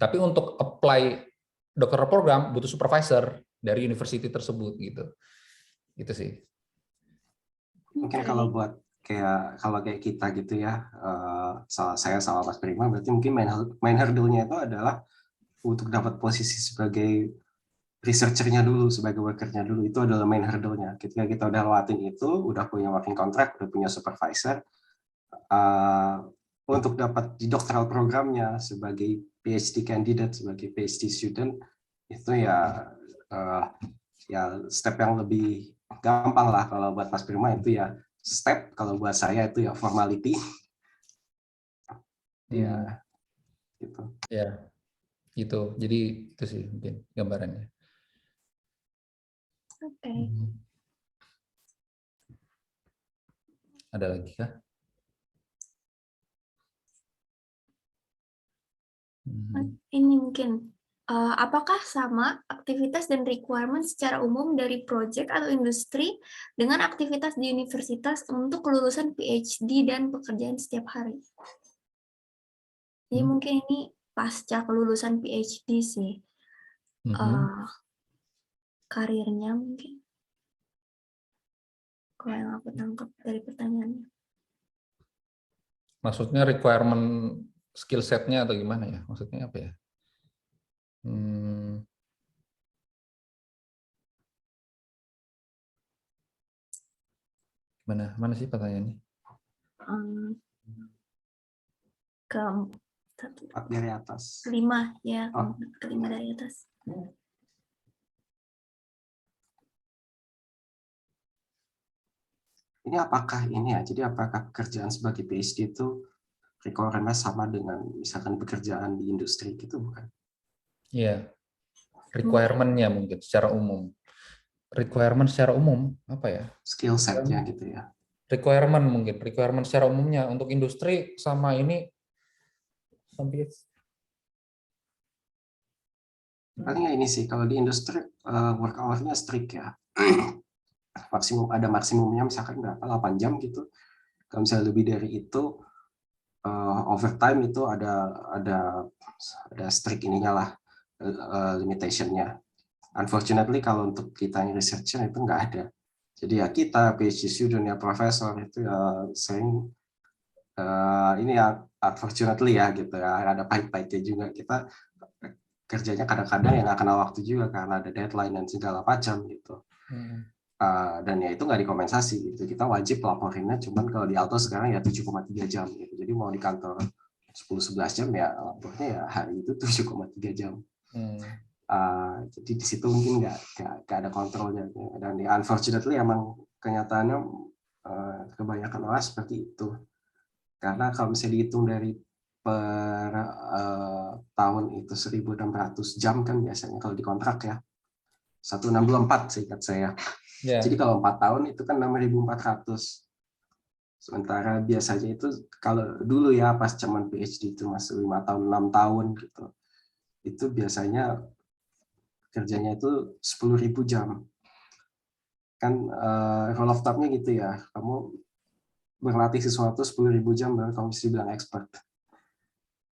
Tapi untuk apply doktoral program butuh supervisor dari university tersebut gitu. Gitu sih. Mungkin kalau kayak kita gitu ya, saya sama Mas Prima, berarti mungkin main hurdle-nya itu adalah untuk dapat posisi sebagai researcher-nya dulu, sebagai worker-nya dulu, itu adalah main hurdle-nya. Ketika kita udah lewatin itu, udah punya working contract, udah punya supervisor, untuk dapat di doctoral programnya sebagai PhD candidate, sebagai PhD student, itu ya step yang lebih gampang lah. Kalau buat Mas Prima itu ya step, kalau buat saya itu ya formality. Ya, gitu. Ya, gitu. Jadi itu sih mungkin gambarannya. Oke. Ada lagi kah? Ini mungkin Apakah sama aktivitas dan requirement secara umum dari project atau industri dengan aktivitas di universitas untuk kelulusan PhD dan pekerjaan setiap hari? Jadi mungkin ini pasca kelulusan PhD sih, karirnya mungkin, kalau yang aku tangkap dari pertanyaannya. Maksudnya requirement skill setnya atau gimana ya? Maksudnya apa ya? Mana sih pertanyaannya? Ke 4 dari atas. 5 ya, ke 5 dari atas. Ini apakah ini ya? Jadi apakah pekerjaan sebagai PhD itu requirement sama dengan misalkan pekerjaan di industri gitu bukan? Iya. Requirement-nya mungkin secara umum. Requirement secara umum apa ya? Skill set-nya gitu ya. Requirement secara umumnya untuk industri sama ini Paling ini sih kalau di industri work hour-nya strict ya. Maksimumnya misalkan berapa 8 jam gitu. Kalau misalnya lebih dari itu overtime itu ada strict ininya lah, limitation-nya. Unfortunately kalau untuk kita yang researcher itu nggak ada. Jadi ya kita PhD student ya profesor itu ya sering ini ya unfortunately ya gitu ya, ada pahit-pahitnya juga. Kita kerjanya kadang-kadang ya nggak kenal waktu juga karena ada deadline dan segala macam gitu. Dan ya itu nggak dikompensasi gitu. Kita wajib laporinnya, cuman kalau di Alto sekarang ya 7,3 jam gitu. Jadi mau di kantor 10-11 jam ya lapornya ya hari itu 7,3 jam. Jadi di situ mungkin nggak ada kontrolnya. Dan ya, unfortunately emang kenyataannya kebanyakan orang seperti itu. Karena kalau misalnya dihitung dari per tahun itu 1.600 jam kan biasanya kalau di kontrak ya. 164 seingat saya. Jadi kalau 4 tahun itu kan 6.400. Sementara biasanya itu kalau dulu ya pas cuman PhD itu masih 5 tahun, 6 tahun gitu. Itu biasanya kerjanya itu 10.000 jam. Kan rule of thumb-nya gitu ya. Kamu berlatih sesuatu 10.000 jam baru kamu bisa bilang expert.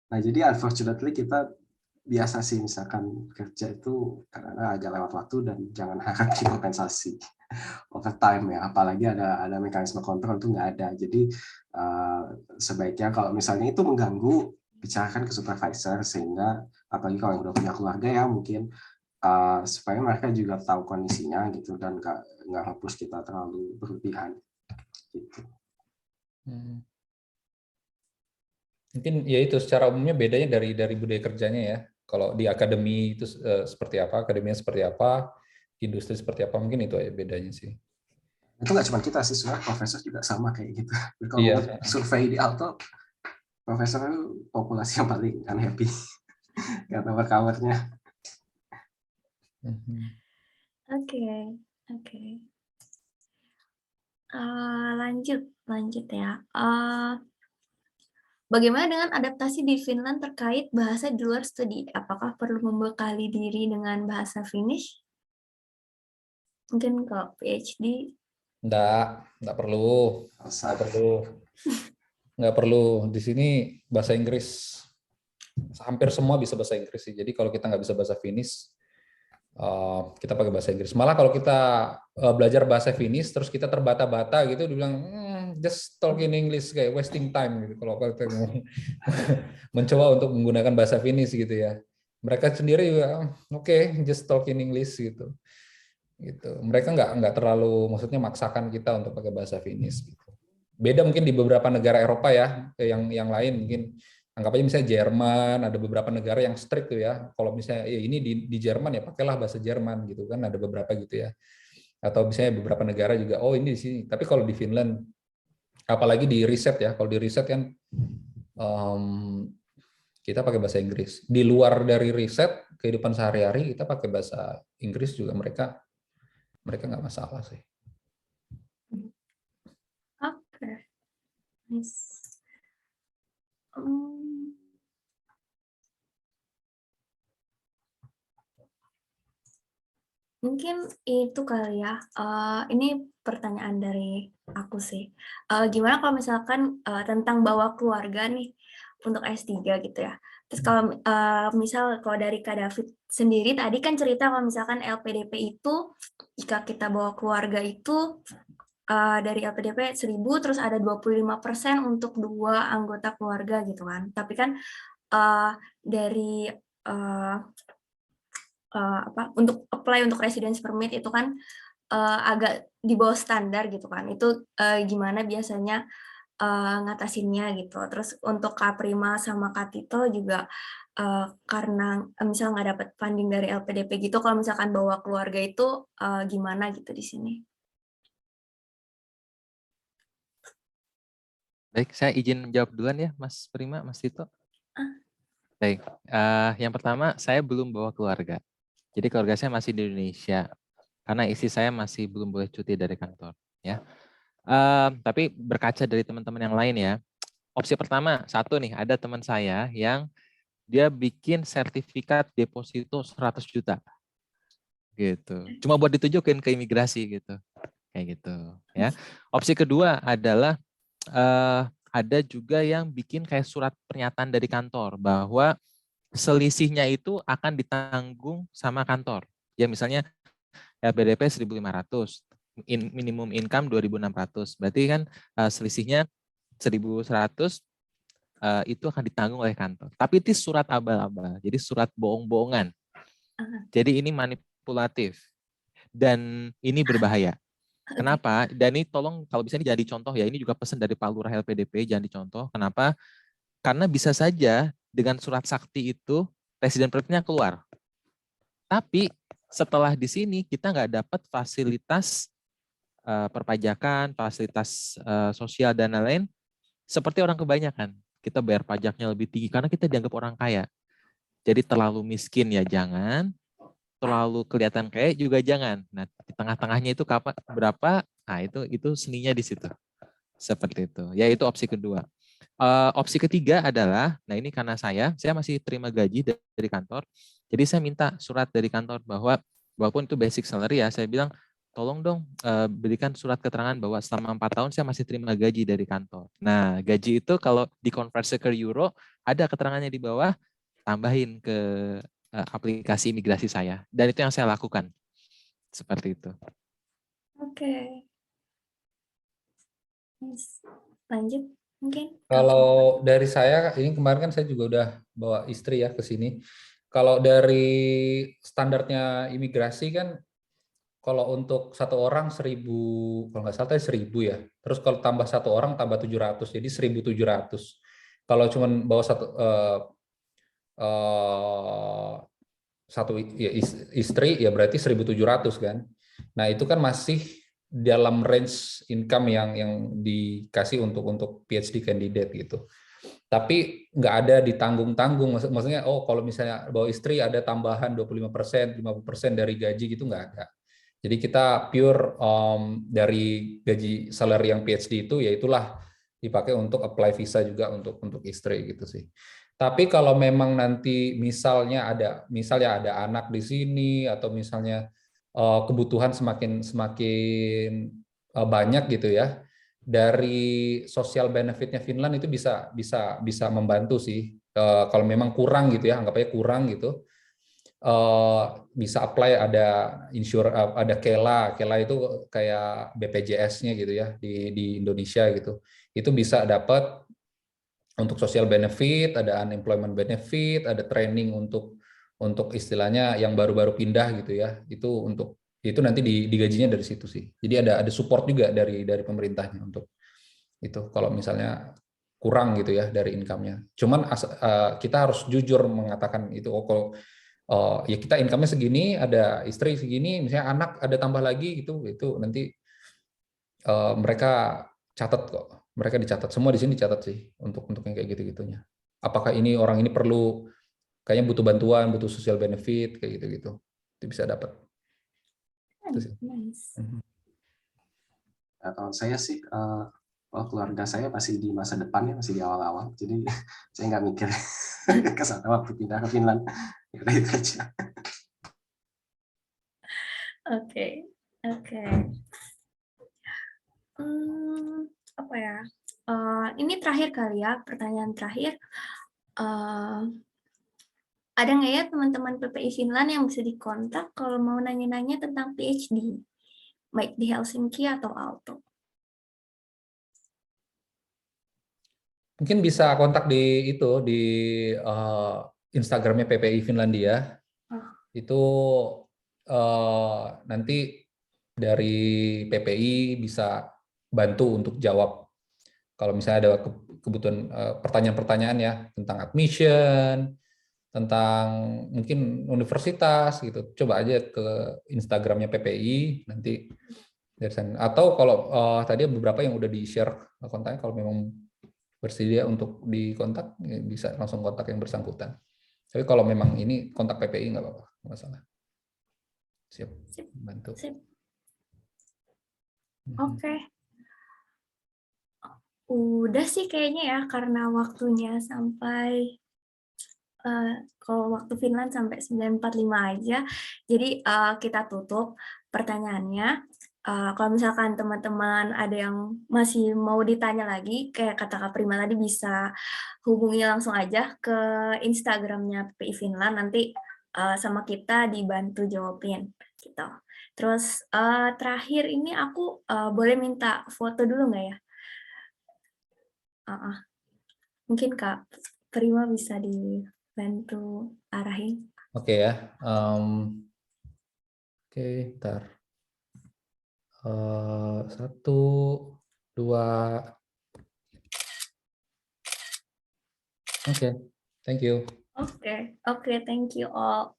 Nah, jadi unfortunately kita biasa sih misalkan kerja itu karena agak lewat waktu dan jangan harap dikompensasi overtime ya, apalagi ada mekanisme kontrol itu nggak ada. Jadi sebaiknya kalau misalnya itu mengganggu, bicarakan ke supervisor sehingga apalagi kalau yang udah punya keluarga ya mungkin supaya mereka juga tahu kondisinya gitu dan nggak hapus kita terlalu berlebihan gitu. Mungkin ya itu secara umumnya bedanya dari budaya kerjanya ya. Kalau di akademi itu seperti apa, akademinya seperti apa, industri seperti apa, mungkin itu aja bedanya sih. Itu nggak cuma kita sih, sebenarnya profesor juga sama kayak gitu. Kalau Iya. survei di Alto, profesor itu populasi yang paling unhappy kata work-hour-nya. Oke. Lanjut ya. Bagaimana dengan adaptasi di Finland terkait bahasa di luar studi? Apakah perlu membekali diri dengan bahasa Finnish? Mungkin kalau PhD? Nggak perlu. Nggak perlu. Di sini bahasa Inggris. Hampir semua bisa bahasa Inggris sih. Jadi kalau kita nggak bisa bahasa Finnish, kita pakai bahasa Inggris. Malah kalau kita belajar bahasa Finnish, terus kita terbata-bata gitu, dibilang just talk in English, kayak wasting time gitu. Kalau kita mencoba untuk menggunakan bahasa Finnish gitu ya, mereka sendiri juga oke, just talk in English gitu. Mereka nggak terlalu, maksudnya maksakan kita untuk pakai bahasa Finnish. Gitu. Beda mungkin di beberapa negara Eropa ya, yang lain mungkin. Anggap aja misalnya Jerman, ada beberapa negara yang strict tuh ya. Kalau misalnya ya ini di Jerman ya pakailah bahasa Jerman gitu kan, ada beberapa gitu ya. Atau misalnya beberapa negara juga ini di sini. Tapi kalau di Finland, apalagi di riset ya, kalau di riset kan kita pakai bahasa Inggris. Di luar dari riset, kehidupan sehari-hari kita pakai bahasa Inggris juga mereka nggak masalah sih. Oke. Nice. Mungkin itu kali ya, ini pertanyaan dari aku sih. Gimana kalau misalkan, tentang bawa keluarga nih untuk S3 gitu ya. Terus kalau, misal kalau dari Kak David sendiri tadi kan cerita kalau misalkan LPDP itu jika kita bawa keluarga itu, dari LPDP 1.000 terus ada 25% untuk 2 anggota keluarga gitu kan. Tapi kan, dari, untuk apply untuk residence permit itu kan, agak di bawah standar gitu kan. Itu, gimana biasanya, ngatasinnya gitu. Terus untuk Kak Prima sama Kak Tito juga, karena, misal nggak dapat funding dari LPDP gitu, kalau misalkan bawa keluarga itu, gimana gitu di sini? Baik, saya izin menjawab duluan ya, Mas Prima, Mas Tito. Ah. Baik, yang pertama saya belum bawa keluarga. Jadi keluarga saya masih di Indonesia karena istri saya masih belum boleh cuti dari kantor. Ya, tapi berkaca dari teman-teman yang lain ya. Opsi pertama, satu nih, ada teman saya yang dia bikin sertifikat deposito 100 juta. Gitu. Cuma buat ditunjukin ke imigrasi gitu. Kayak gitu, ya. Opsi kedua adalah ada juga yang bikin kayak surat pernyataan dari kantor bahwa selisihnya itu akan ditanggung sama kantor. Ya misalnya LPDP 1.500, minimum income 2.600. Berarti kan selisihnya 1.100 itu akan ditanggung oleh kantor. Tapi itu surat abal-abal, jadi surat bohong-bohongan. Jadi ini manipulatif dan ini berbahaya. Kenapa? Dan ini tolong kalau bisa ini jadi contoh ya, ini juga pesan dari Pak Lurah LPDP, jangan dicontoh. Kenapa? Karena bisa saja dengan surat sakti itu resident permitnya keluar. Tapi setelah di sini kita nggak dapat fasilitas perpajakan, fasilitas sosial dan lain-lain seperti orang kebanyakan. Kita bayar pajaknya lebih tinggi karena kita dianggap orang kaya. Jadi terlalu miskin ya jangan, terlalu kelihatan kaya juga jangan. Nah, di tengah-tengahnya itu berapa? Nah, itu seninya di situ. Seperti itu. Ya, itu opsi kedua. Opsi ketiga adalah, nah ini karena saya masih terima gaji dari kantor. Jadi saya minta surat dari kantor bahwa walaupun itu basic salary ya, saya bilang tolong dong berikan surat keterangan bahwa selama 4 tahun saya masih terima gaji dari kantor. Nah, gaji itu kalau dikonversi ke euro, ada keterangannya di bawah, tambahin ke aplikasi imigrasi saya. Dan itu yang saya lakukan. Seperti itu. Oke. Lanjut mungkin. Kalau dari saya, ini kemarin kan saya juga udah bawa istri ya ke sini. Kalau dari standarnya imigrasi kan, kalau untuk satu orang 1.000, kalau nggak salah tadi 1.000 ya. Terus kalau tambah satu orang tambah 700, jadi 1.700. Kalau cuma bawa satu ya istri ya berarti 1.700 kan. Nah, itu kan masih dalam range income yang dikasih untuk PhD candidate gitu. Tapi nggak ada ditanggung-tanggung, maksudnya kalau misalnya bawa istri ada tambahan 25%, 50% dari gaji gitu nggak ada. Jadi kita pure dari gaji salary yang PhD itu, ya itulah dipakai untuk apply visa juga untuk istri gitu sih. Tapi kalau memang nanti misalnya ada anak di sini atau misalnya kebutuhan semakin banyak gitu ya, dari social benefitnya Finland itu bisa membantu sih. Kalau memang kurang gitu ya, anggap aja kurang gitu, bisa apply ada ada Kela itu kayak BPJS-nya gitu ya di Indonesia gitu. Itu bisa dapat untuk social benefit, ada unemployment benefit, ada training untuk istilahnya yang baru-baru pindah gitu ya. Itu nanti digajinya dari situ sih. Jadi ada support juga dari pemerintahnya untuk itu kalau misalnya kurang gitu ya dari income-nya. Cuman kita harus jujur mengatakan itu, kalau ya kita income-nya segini, ada istri segini, misalnya anak ada tambah lagi gitu, itu nanti mereka catat kok. Mereka dicatat, semua di sini dicatat sih untuk yang kayak gitu-gitunya. Apakah ini orang ini perlu, kayaknya butuh bantuan, butuh social benefit kayak gitu-gitu. Itu bisa dapat. Itu sih. Nice. Kalau saya sih, keluarga saya masih di masa depan ya, masih di awal-awal. Jadi saya nggak mikir ke sana waktu pindah ke Finland. Itu aja. Oke, oke. Apa ya? Ini terakhir kali ya, pertanyaan terakhir. Eh, ada nggak ya teman-teman PPI Finland yang bisa dikontak kalau mau nanya-nanya tentang PhD, baik di Helsinki atau Aalto? Mungkin bisa kontak di itu di Instagramnya PPI Finlandia. Oh. Itu nanti dari PPI bisa bantu untuk jawab kalau misalnya ada kebutuhan pertanyaan-pertanyaan ya tentang admission, tentang mungkin universitas gitu. Coba aja ke Instagramnya PPI nanti dari sana. Atau kalau tadi beberapa yang udah di-share kontaknya, kalau memang bersedia untuk dikontak ya bisa langsung kontak yang bersangkutan. Tapi kalau memang ini kontak PPI nggak apa-apa, nggak masalah. Siap, Sip, bantu. sip. Oke. Udah sih kayaknya ya, karena waktunya sampai kalau waktu Finland sampai 9.45 aja. Jadi kita tutup pertanyaannya. Kalau misalkan teman-teman ada yang masih mau ditanya lagi, kayak kata Kak Prima tadi, bisa hubungi langsung aja ke Instagramnya PPI Finland, nanti sama kita dibantu jawabin gitu. Terus terakhir ini aku boleh minta foto dulu nggak ya? Mungkin Kak Prima bisa dibantu arahin. Oke ya. Oke, ntar. 1, 2. Oke, thank you. Oke, thank you all.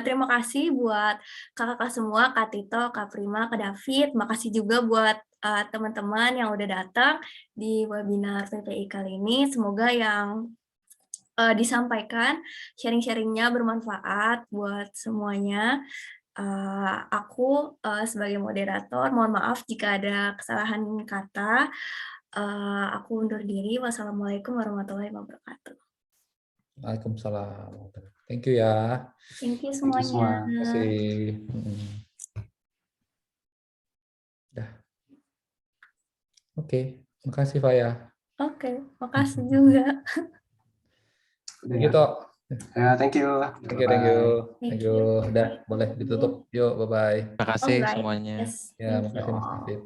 Terima kasih buat kakak-kakak semua, Kak Tito, Kak Prima, Kak David. Makasih juga buat teman-teman yang udah datang di webinar PPI kali ini. Semoga yang disampaikan, sharing-sharingnya bermanfaat buat semuanya. Aku sebagai moderator, mohon maaf jika ada kesalahan kata. Aku undur diri. Wassalamualaikum warahmatullahi wabarakatuh. Waalaikumsalam. Thank you ya. Thank you Thank you semuanya. semua. Terima kasih. Dah. Oke, makasih Faya. Oke, makasih juga. Udah Thank ya. you, Tok. Ya, thank you. Thank you, thank you. Thank Thank you. you. Udah, boleh ditutup. Yuk, bye-bye. Terima kasih Alright, semuanya. yes, Ya, thank you makasih Mas all. David.